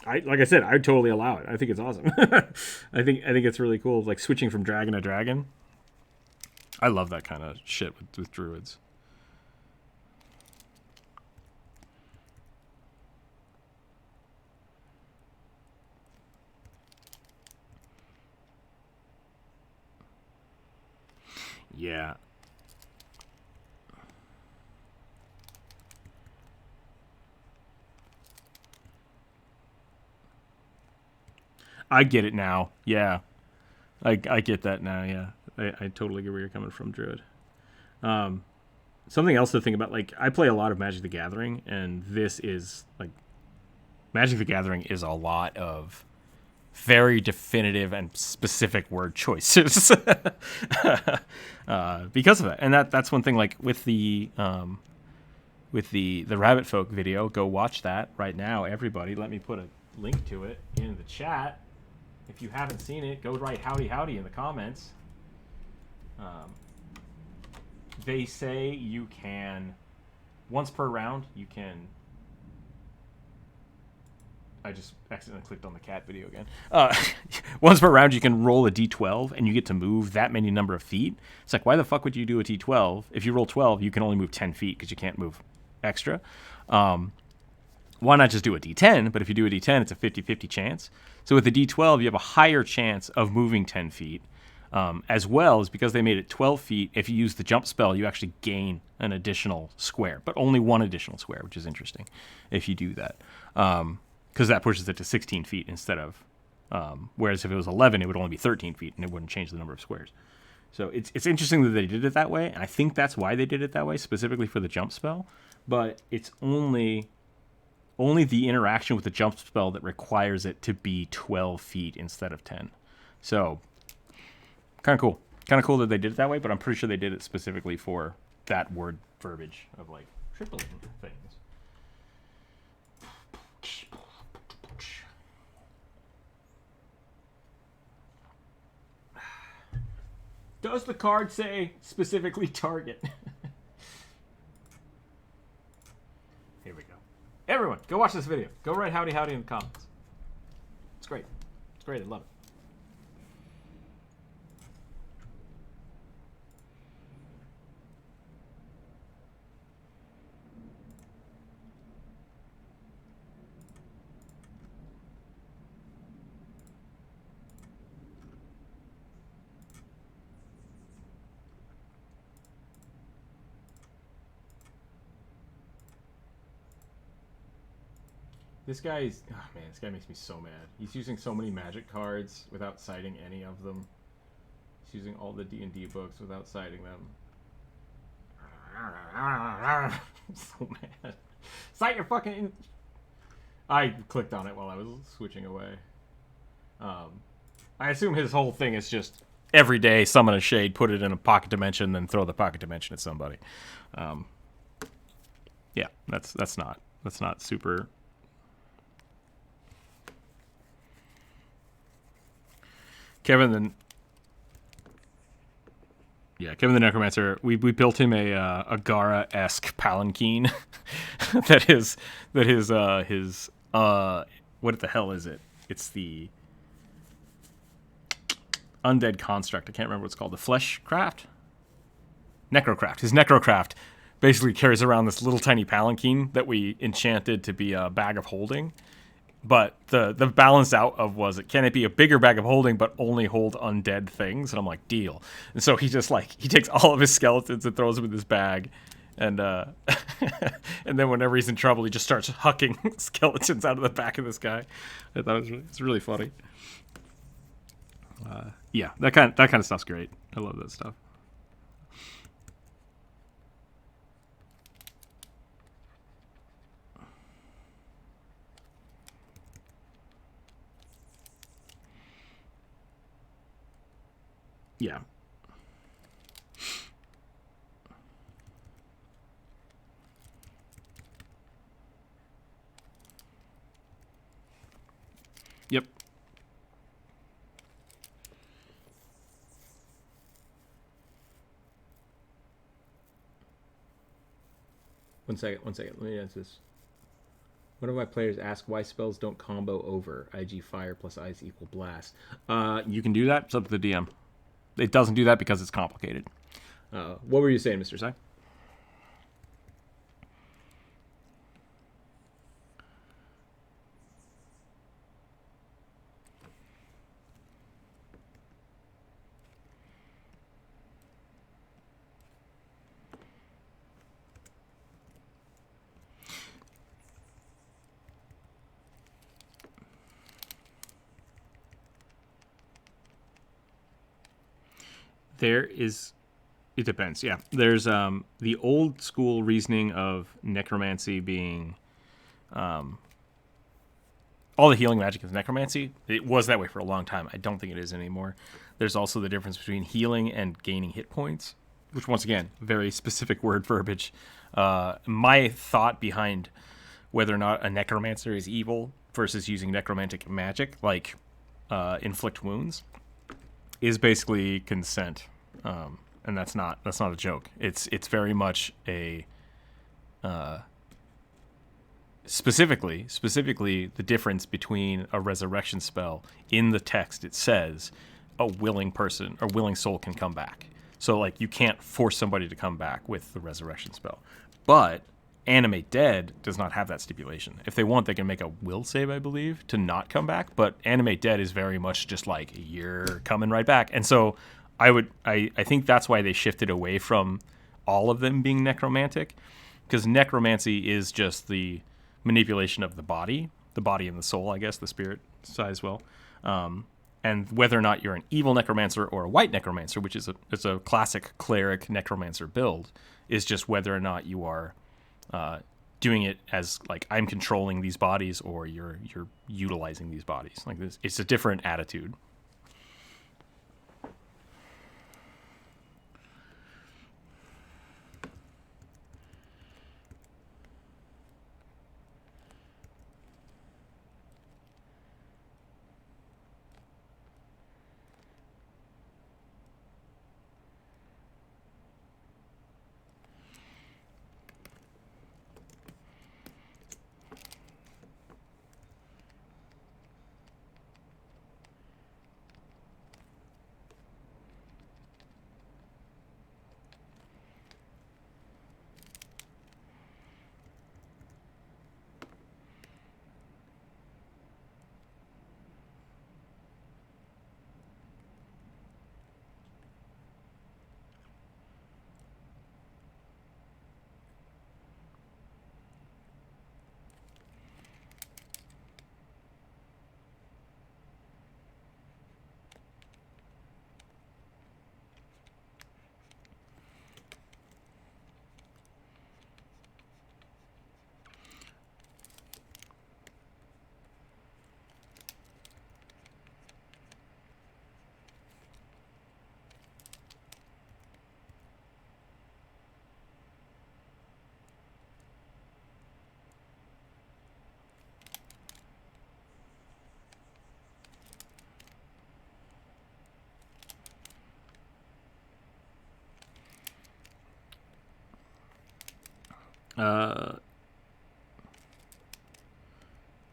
A: Like I said, I'd totally allow it. I think it's awesome. I think it's really cool, like switching from dragon to dragon. I love that kind of shit with druids. Yeah. I get it now. Yeah. I get that now, yeah. I totally get where you're coming from, Druid. Something else to think about, like, I play a lot of Magic the Gathering, and this is, like, Magic the Gathering is a lot of very definitive and specific word choices because of it. And that's one thing, like, with the Rabbit Folk video, go watch that right now, everybody. Let me put a link to it in the chat. If you haven't seen it, go write howdy howdy in the comments. They say you can, once per round, you can. I just accidentally clicked on the cat video again. Once per round, you can roll a d12, and you get to move that many number of feet. It's like, why the fuck would you do a d12? If you roll 12, you can only move 10 feet because you can't move extra. Why not just do a d10? But if you do a d10, it's a 50-50 chance. So with the d12, you have a higher chance of moving 10 feet. As well as because they made it 12 feet, if you use the jump spell, you actually gain an additional square, but only one additional square, which is interesting if you do that. Because that pushes it to 16 feet instead of, whereas if it was 11, it would only be 13 feet, and it wouldn't change the number of squares. So it's interesting that they did it that way, and I think that's why they did it that way, specifically for the jump spell. But it's only the interaction with the jump spell that requires it to be 12 feet instead of 10. So kind of cool. Kind of cool that they did it that way, but I'm pretty sure they did it specifically for that word verbiage of, like, tripling things. Does the card say specifically target? Here we go. Everyone, go watch this video. Go write howdy howdy in the comments. It's great. It's great. I love it. This guy is, oh man, this guy makes me so mad. He's using so many Magic cards without citing any of them. He's using all the D&D books without citing them. I'm so mad. Cite your fucking... I clicked on it while I was switching away. I assume his whole thing is just every day summon a shade, put it in a pocket dimension, then throw the pocket dimension at somebody. Yeah, that's not super... Kevin the Necromancer. We built him a Gara-esque palanquin that is his what the hell is it? It's the undead construct. I can't remember what it's called. The Fleshcraft? Necrocraft. His Necrocraft basically carries around this little tiny palanquin that we enchanted to be a bag of holding. But the balance out of was, can it be a bigger bag of holding but only hold undead things? And I'm like, deal. And so he just, like, he takes all of his skeletons and throws them in this bag. And and then whenever he's in trouble, he just starts hucking skeletons out of the back of this guy. I thought it's really funny. Yeah, that kind of stuff's great. I love that stuff. Yeah. Yep. One second. Let me answer this. One of my players asked why spells don't combo over IG Fire plus Ice equal Blast. You can do that. It's up to the DM. It doesn't do that because it's complicated. What were you saying, Mr. Sai? There is. It depends. Yeah, there's the old school reasoning of necromancy being all the healing magic is necromancy. It was that way for a long time. I don't think it is anymore. There's also the difference between healing and gaining hit points, which once again, very specific word verbiage. My thought behind whether or not a necromancer is evil versus using necromantic magic, like inflict wounds, is basically consent, and that's not a joke. It's very much a specifically the difference between a resurrection spell. In the text it says a willing person or willing soul can come back, so like you can't force somebody to come back with the resurrection spell. But Animate Dead does not have that stipulation. If they want, they can make a will save, I believe, to not come back, but Animate Dead is very much just like you're coming right back. And so I think that's why they shifted away from all of them being necromantic, because necromancy is just the manipulation of the body and the soul, I guess, the spirit side as well. And whether or not you're an evil necromancer or a white necromancer, which is a classic cleric necromancer build, is just whether or not you are doing it as like I'm controlling these bodies or you're utilizing these bodies. Like this, it's a different attitude.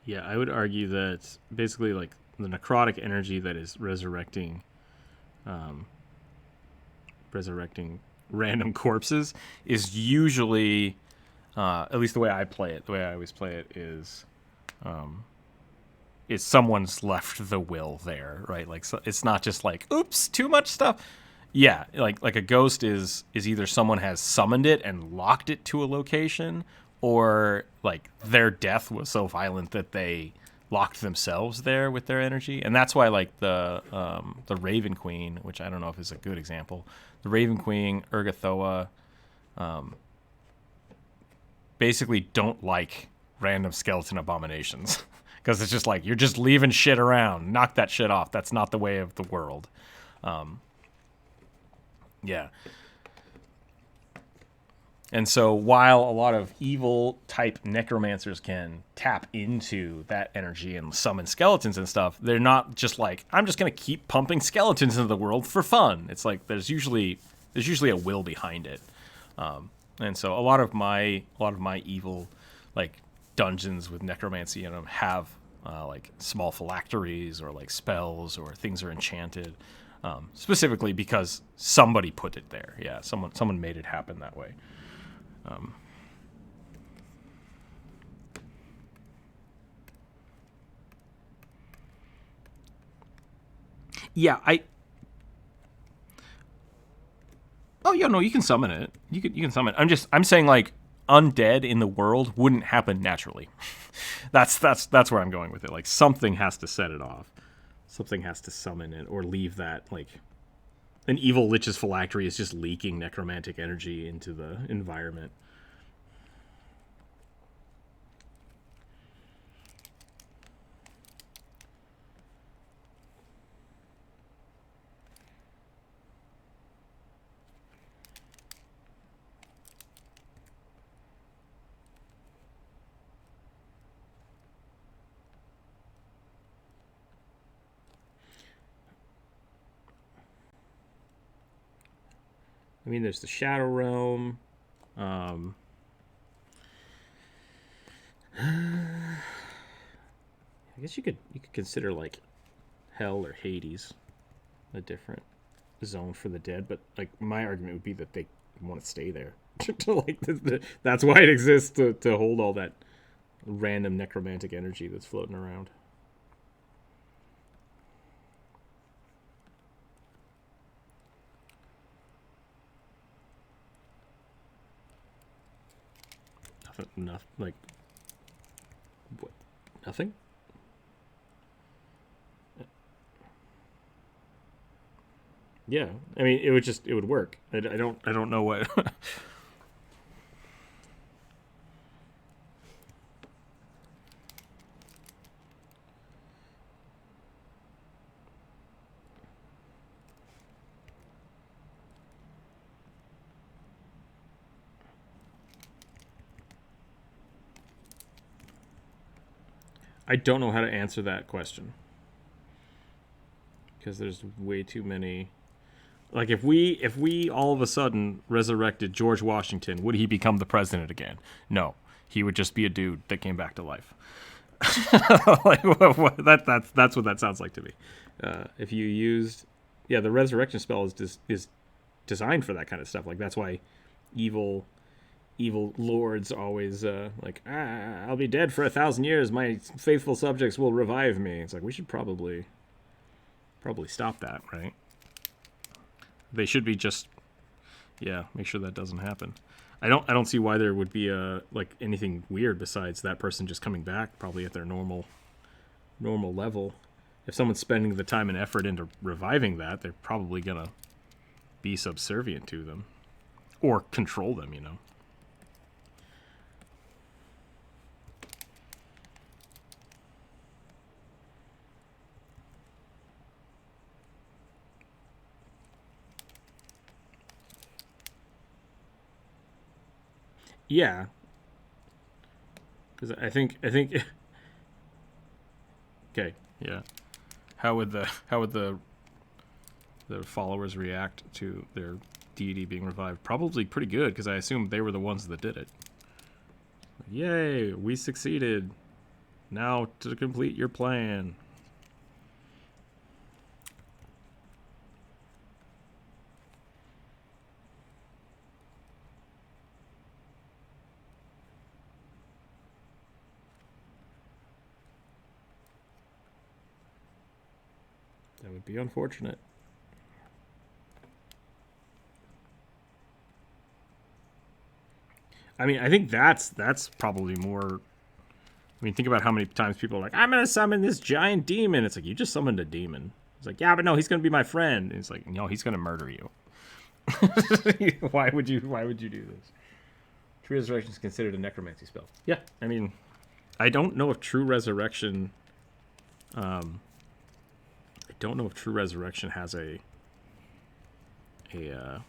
A: Yeah, I would argue that basically like the necrotic energy that is resurrecting random corpses is usually, at least the way I play it, the way I always play it is someone's left the will there, right? Like so it's not just like oops, too much stuff. Yeah, like a ghost is either someone has summoned it and locked it to a location, or like their death was so violent that they locked themselves there with their energy. And that's why like the Raven Queen, which I don't know if is a good example, the Raven Queen, Urgathoa, basically don't like random skeleton abominations because it's just like you're just leaving shit around. Knock that shit off. That's not the way of the world. Yeah. And so while a lot of evil type necromancers can tap into that energy and summon skeletons and stuff, they're not just like, I'm just going to keep pumping skeletons into the world for fun. It's like there's usually a will behind it. And so a lot of my evil like dungeons with necromancy in them have like small phylacteries or like spells or things are enchanted. Specifically because somebody put it there. Yeah, someone made it happen that way. Yeah, Oh yeah, no, you can summon it. You can summon it. I'm saying like undead in the world wouldn't happen naturally. that's where I'm going with it. Like something has to set it off. Something has to summon it or leave that like An evil lich's phylactery is just leaking necromantic energy into the environment. I mean, there's the Shadow Realm. Um, I guess you could consider like Hell or Hades a different zone for the dead, but like my argument would be that they want to stay there. Like that's why it exists to hold all that random necromantic energy that's floating around. Nothing, enough like what? Nothing. Yeah, I mean, it would work. I don't know what. I don't know how to answer that question because there's way too many. Like if we all of a sudden resurrected George Washington, would he become the president again? No, he would just be a dude that came back to life. Like that's what that sounds like to me. If you used, yeah, the resurrection spell is designed for that kind of stuff. Like that's why evil evil lords always like, I'll be dead for 1,000 years. My faithful subjects will revive me. It's like we should probably stop that, right? They should be just, yeah, make sure that doesn't happen. I don't see why there would be a like anything weird besides that person just coming back probably at their normal level. If someone's spending the time and effort into reviving that, they're probably gonna be subservient to them or control them, you know. Yeah, because I think okay, yeah. How would the followers react to their deity being revived? Probably pretty good, because I assume they were the ones that did it. Yay, we succeeded. Now to complete your plan. That would be unfortunate. I mean, I think that's probably more. I mean, think about how many times people are like, "I'm gonna summon this giant demon." It's like you just summoned a demon. It's like, yeah, but no, he's gonna be my friend. And it's like, no, he's gonna murder you. Why would you? Why would you do this? True resurrection is considered a necromancy spell. Yeah, I mean, I don't know if true resurrection. I don't know if true resurrection has a uh,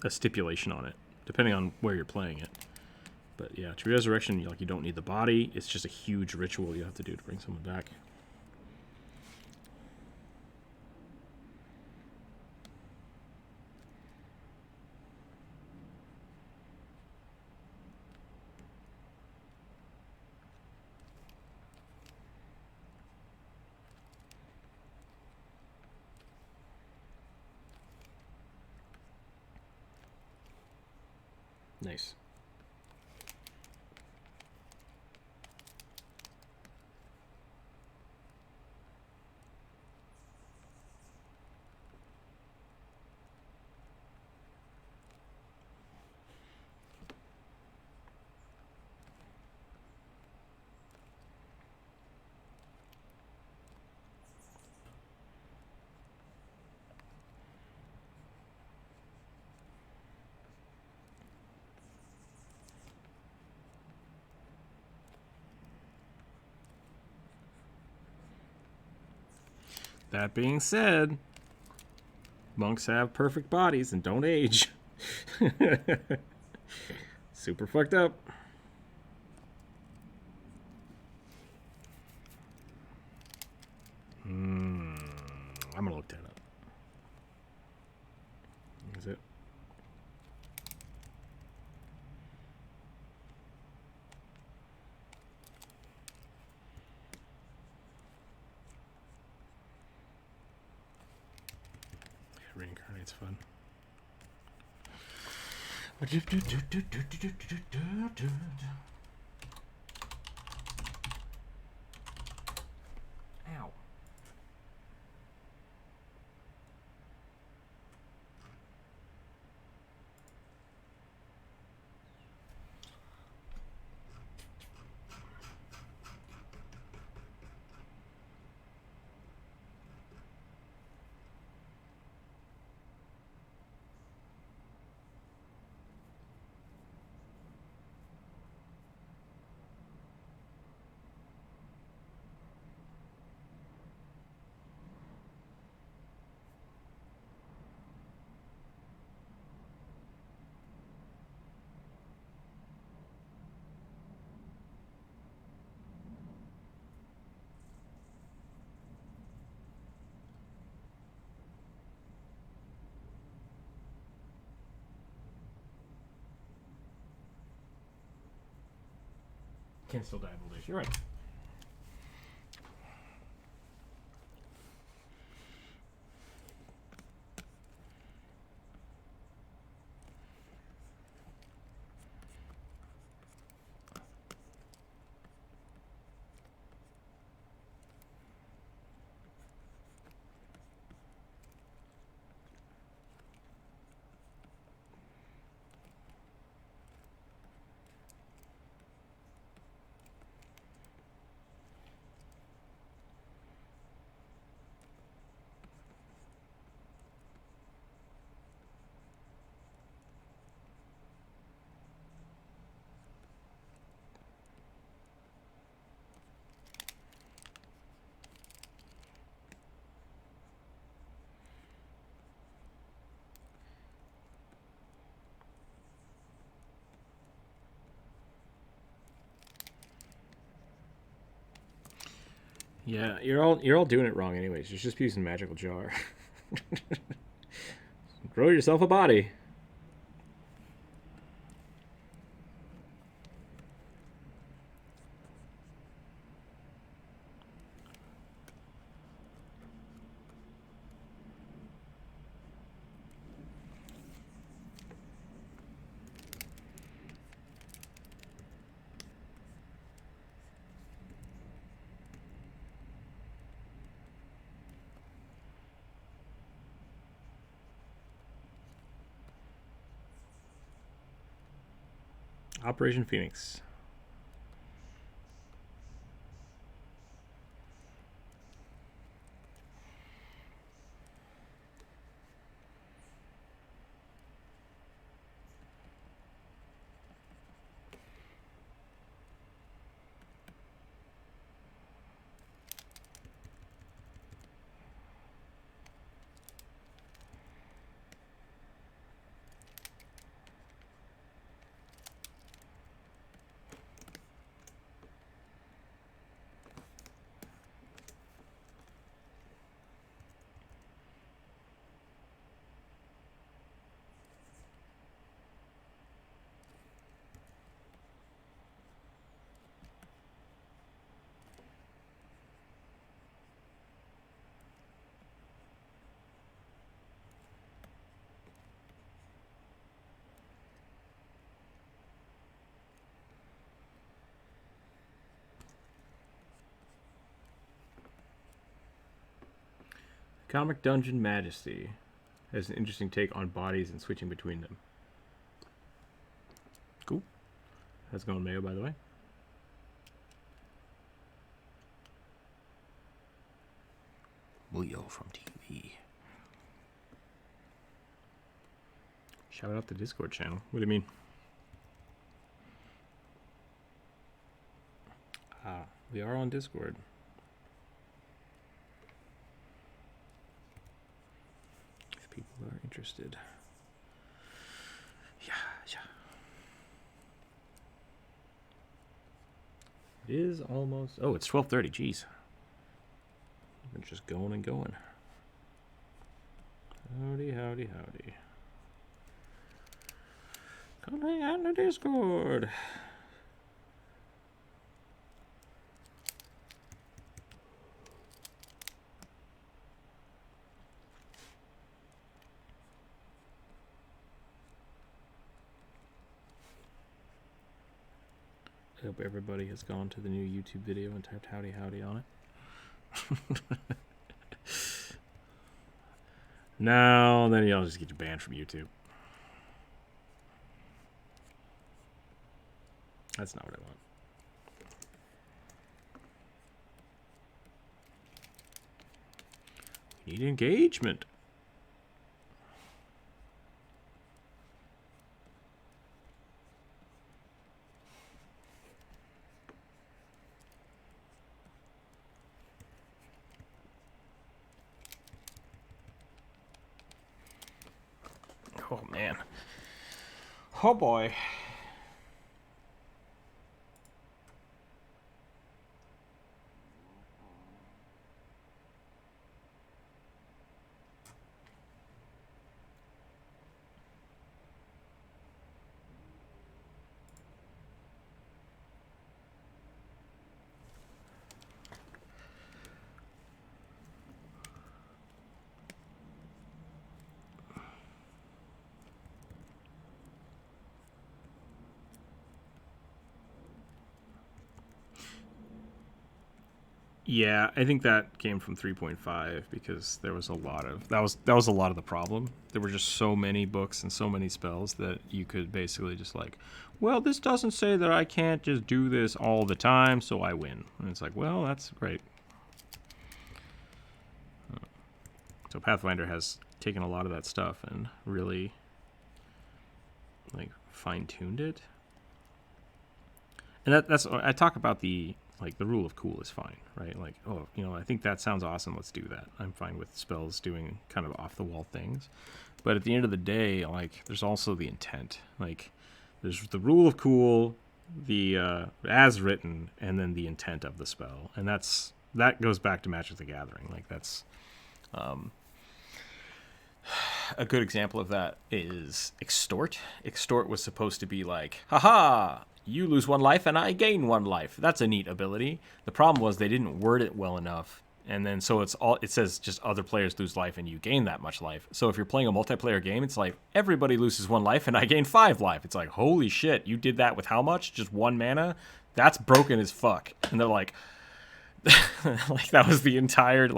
A: a stipulation on it, depending on where you're playing it. But yeah, true resurrection, you don't need the body. It's just a huge ritual you have to do to bring someone back. Nice. That being said, monks have perfect bodies and don't age. Super fucked up. I'm gonna look that up. Is it? Reincarnate's fun. Ow. Can still die in old age. You're right. Yeah, you're all doing it wrong anyways. You're just using magical jar. Grow yourself a body. Operation Phoenix. Comic Dungeon Majesty has an interesting take on bodies and switching between them. Cool. How's it going, Mayo, by the way? Leo from TV. Shout out the Discord channel. What do you mean? We are on Discord. interested. Yeah. It is almost... Oh, it's 12:30. Jeez. We're just going and going. Howdy. Come hang out in the Discord. I hope everybody has gone to the new YouTube video and typed howdy on it. No, then you'll just get you banned from YouTube. That's not what I want. We need engagement. Oh, man. Oh, boy. Yeah, I think that came from 3.5 because there was a lot of that was a lot of the problem. There were just so many books and so many spells that you could basically just like, well, this doesn't say that I can't just do this all the time, so I win. And it's like, well, that's great. So Pathfinder has taken a lot of that stuff and really like fine-tuned it. And that's I talk about the rule of cool is fine, right? Like, oh, I think that sounds awesome. Let's do that. I'm fine with spells doing kind of off the wall things. But at the end of the day, like, there's also the intent. Like, there's the rule of cool, the as written, and then the intent of the spell. And that goes back to Magic the Gathering. Like, that's a good example of that is Extort. Extort was supposed to be like, haha, you lose 1 life and I gain 1 life. That's a neat ability. The problem was they didn't word it well enough. And then so it says just other players lose life and you gain that much life. So if you're playing a multiplayer game, it's like everybody loses 1 life and I gain 5 life. It's like, holy shit, you did that with how much? Just 1 mana? That's broken as fuck. And they're like, like that was the entire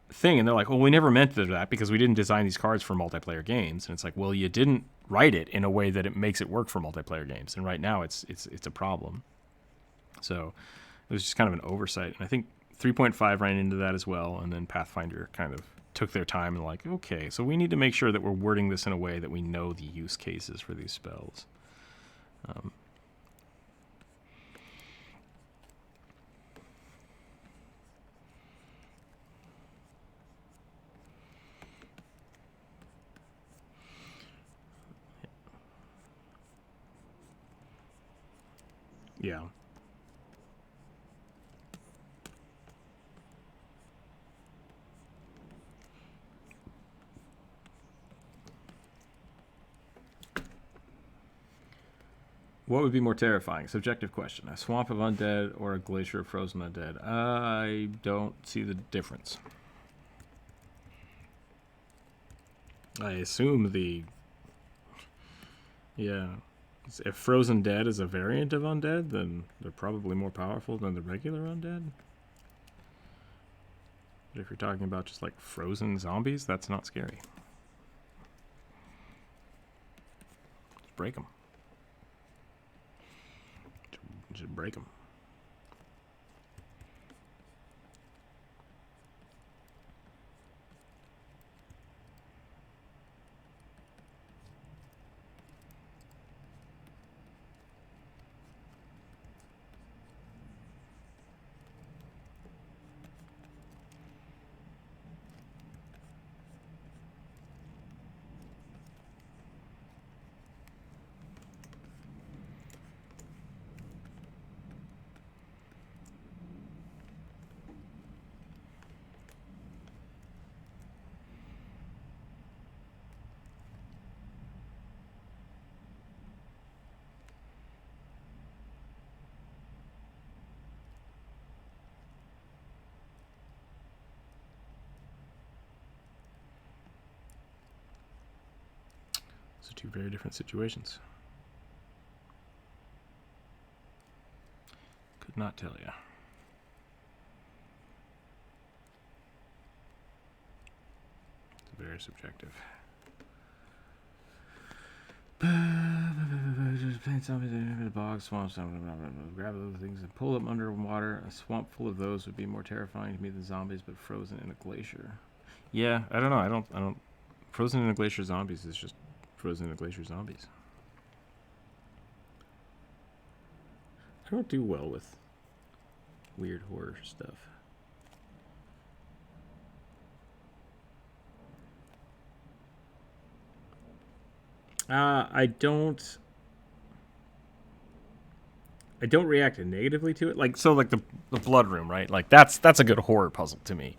A: thing. And they're like, well, we never meant to do that because we didn't design these cards for multiplayer games. And it's like, well, you didn't write it in a way that it makes it work for multiplayer games. And right now it's a problem. So it was just kind of an oversight. And I think 3.5 ran into that as well. And then Pathfinder kind of took their time and like, okay, so we need to make sure that we're wording this in a way that we know the use cases for these spells. Yeah. What would be more terrifying? Subjective question. A swamp of undead or a glacier of frozen undead? I don't see the difference. I assume yeah. If frozen dead is a variant of undead, then they're probably more powerful than the regular undead. But if you're talking about just like frozen zombies, that's not scary. Just break them. Just break them. Those are two very different situations. Could not tell you. It's very subjective. Plant zombies in the bog, swamps, grab those things and pull them underwater. A swamp full of those would be more terrifying to me than zombies, but frozen in a glacier. Yeah, I don't know. I don't. Frozen in a glacier zombies is just frozen in a glacier zombies. I don't do well with weird horror stuff. I don't react negatively to it. Like, so like the blood room, right? Like that's a good horror puzzle to me.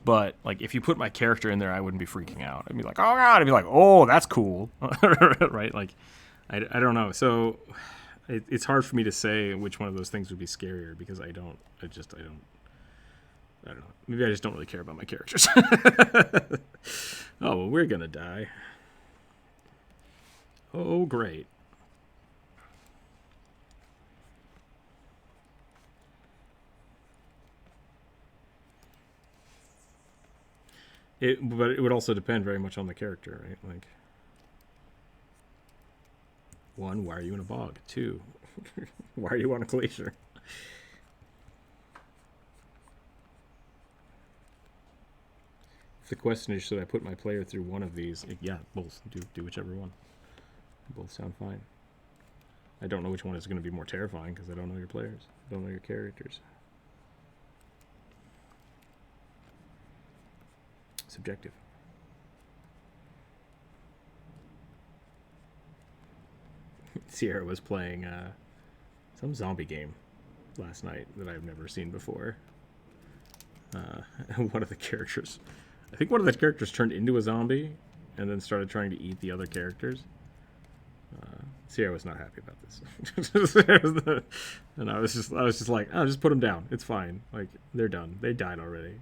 A: But like if you put my character in there, I wouldn't be freaking out. I'd be like, oh god. I'd be like, oh, that's cool, right? Like, I don't know. So it's hard for me to say which one of those things would be scarier because I don't know. Maybe I just don't really care about my characters. Oh, well, we're gonna die. Oh, great. But it would also depend very much on the character, right? Like, 1, why are you in a bog? 2, why are you on a glacier? If the question is, should I put my player through one of these? Yeah, both. Do whichever one. Both sound fine. I don't know which one is going to be more terrifying because I don't know your players. I don't know your characters. Subjective. Sierra was playing some zombie game last night that I've never seen before. One of the characters, I think one of the characters turned into a zombie and then started trying to eat the other characters. Sierra was not happy about this. And I was just like, oh, just put them down. It's fine. Like, they're done. They died already.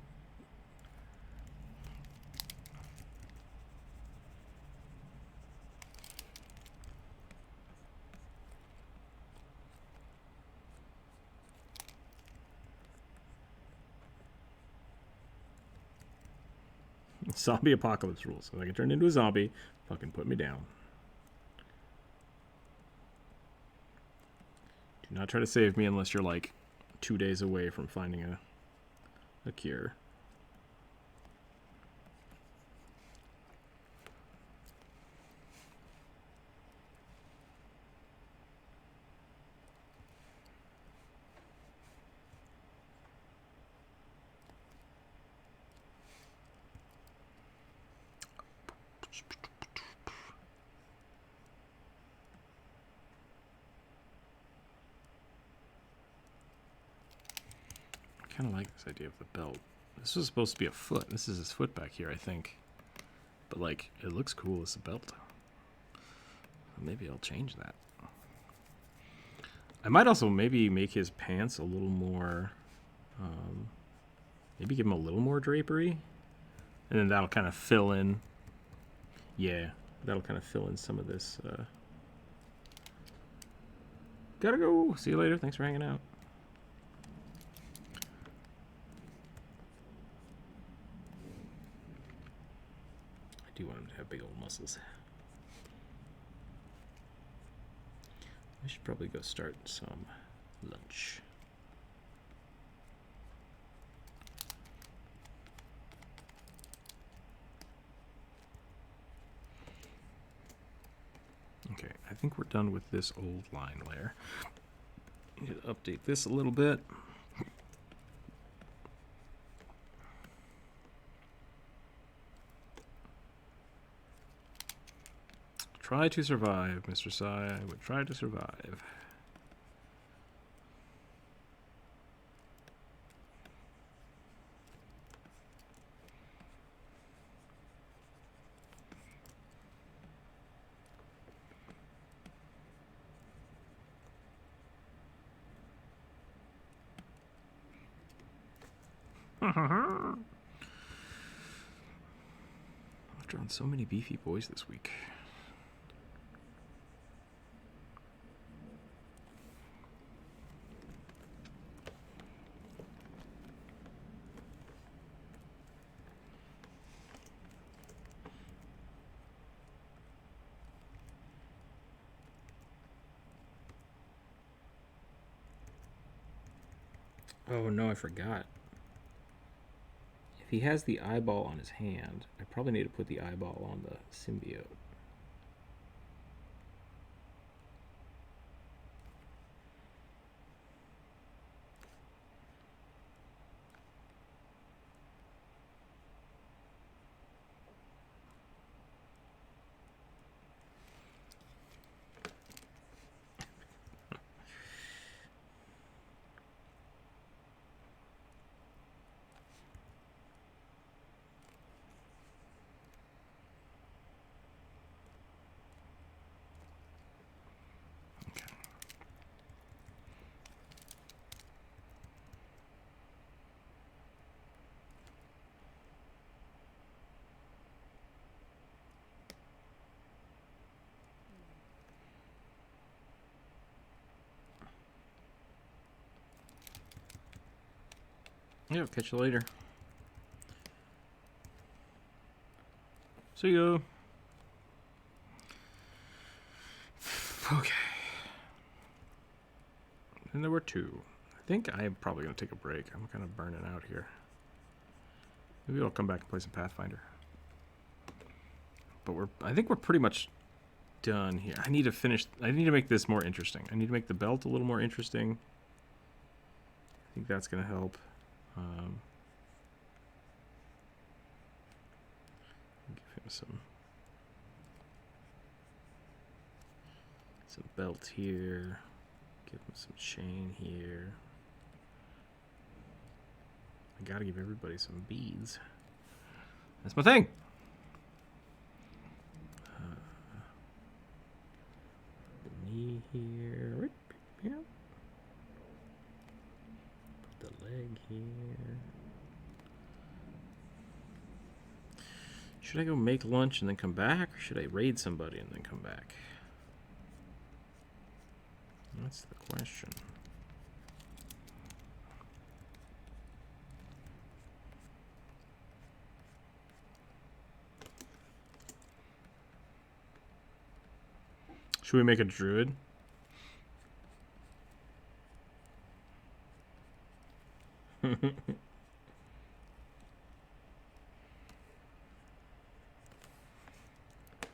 A: Zombie apocalypse rules. If I can turn into a zombie, fucking put me down. Do not try to save me unless you're like 2 days away from finding a cure. I kind of like this idea of the belt. This was supposed to be a foot. This is his foot back here, I think. But like, it looks cool as a belt. Maybe I'll change that. I might also maybe make his pants a little more, maybe give him a little more drapery. And then that'll kind of fill in. Yeah, that'll kind of fill in some of this. Gotta go. See you later. Thanks for hanging out. I do want him to have big old muscles. I should probably go start some lunch. Okay, I think we're done with this old line layer. Update this a little bit. Try to survive, Mr. Sai. I would try to survive. drawn so many beefy boys this week. Oh no, I forgot. If he has the eyeball on his hand, I probably need to put the eyeball on the symbiote. Yeah, catch you later. See ya. Okay. And there were two. I think I'm probably going to take a break. I'm kind of burning out here. Maybe I'll come back and play some Pathfinder. But I think we're pretty much done here. I need to make this more interesting. I need to make the belt a little more interesting. I think that's going to help. Give him some belt here. Give him some chain here. I gotta give everybody some beads. That's my thing. The knee here. Right here. Put the leg here. Should I go make lunch and then come back, or should I raid somebody and then come back? That's the question. Should we make a druid?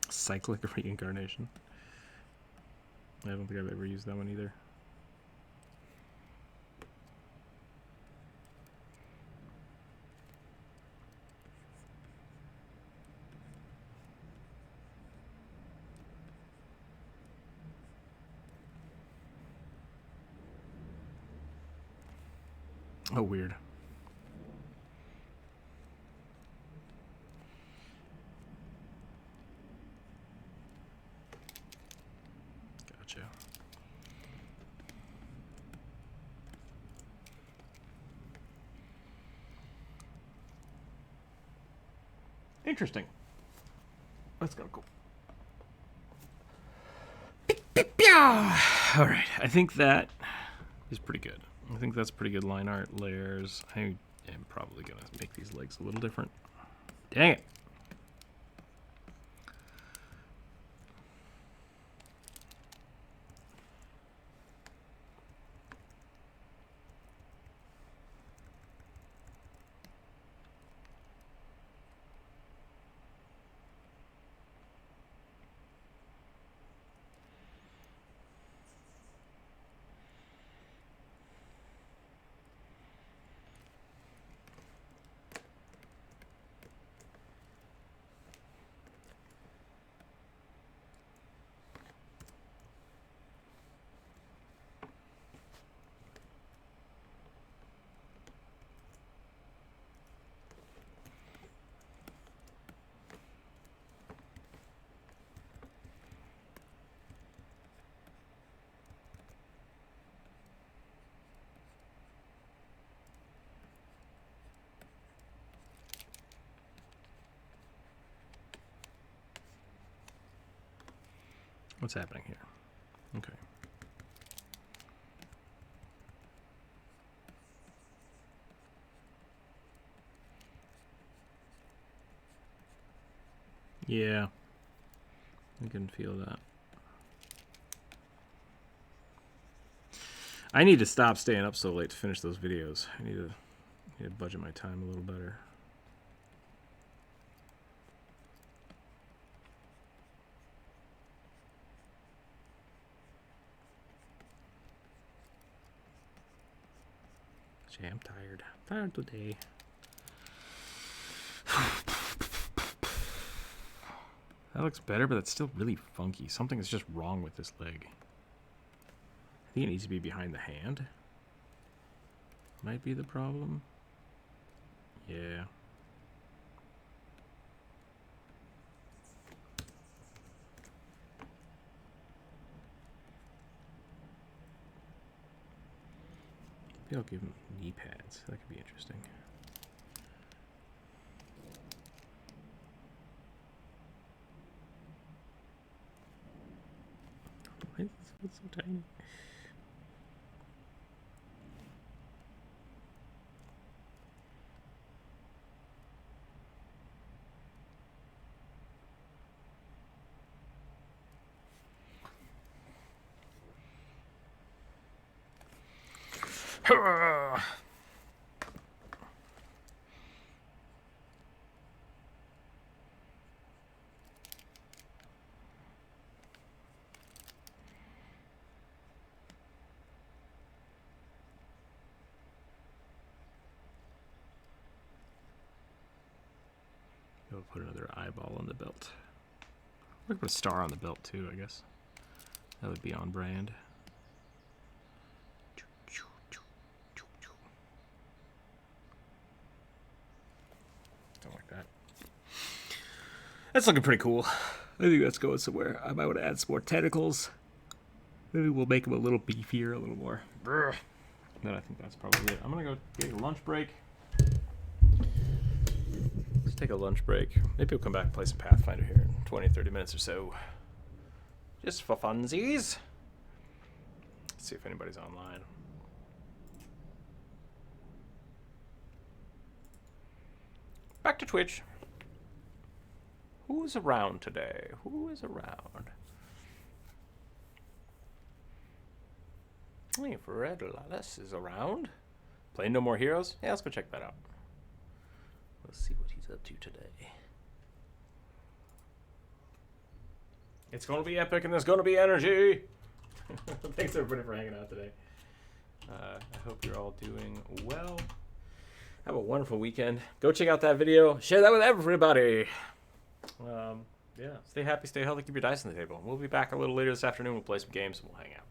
A: Cyclic reincarnation. I don't think I've ever used that one either. Oh, weird. Gotcha. Interesting. That's kind of cool. All right, I think that is pretty good. I think that's pretty good line art layers. I am probably going to make these legs a little different. Dang it. What's happening here? Okay. Yeah. I can feel that. I need to stop staying up so late to finish those videos. I need to budget my time a little better. Gee, I'm tired. I'm tired today. That looks better, but that's still really funky. Something is just wrong with this leg. I think it needs to be behind the hand. Might be the problem. Yeah. Maybe I'll give him knee pads. That could be interesting. Why is this foot so tiny? We'll put another eyeball on the belt. We could put a star on the belt too, I guess. That would be on brand. Something like that. That's looking pretty cool. I think that's going somewhere. I might want to add some more tentacles. Maybe we'll make them a little beefier, a little more. Then I think that's probably it. I'm gonna go take a lunch break. Let's take a lunch break. Maybe we'll come back and play some Pathfinder here in 20, 30 minutes or so. Just for funsies. Let's see if anybody's online. Back to Twitch. Who's around today? Who is around? Hey, Fred Lallis is around. Playing No More Heroes? Yeah, let's go check that out. Let's see what he's up to today. It's going to be epic and there's going to be energy. Thanks everybody for hanging out today. I hope you're all doing well. Have a wonderful weekend. Go check out that video. Share that with everybody. Yeah, stay happy, stay healthy, keep your dice on the table. We'll be back a little later this afternoon. We'll play some games and we'll hang out.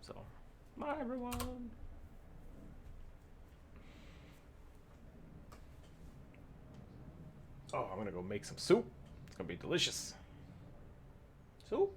A: So, bye everyone. Oh, I'm gonna go make some soup. It's gonna be delicious. Soup.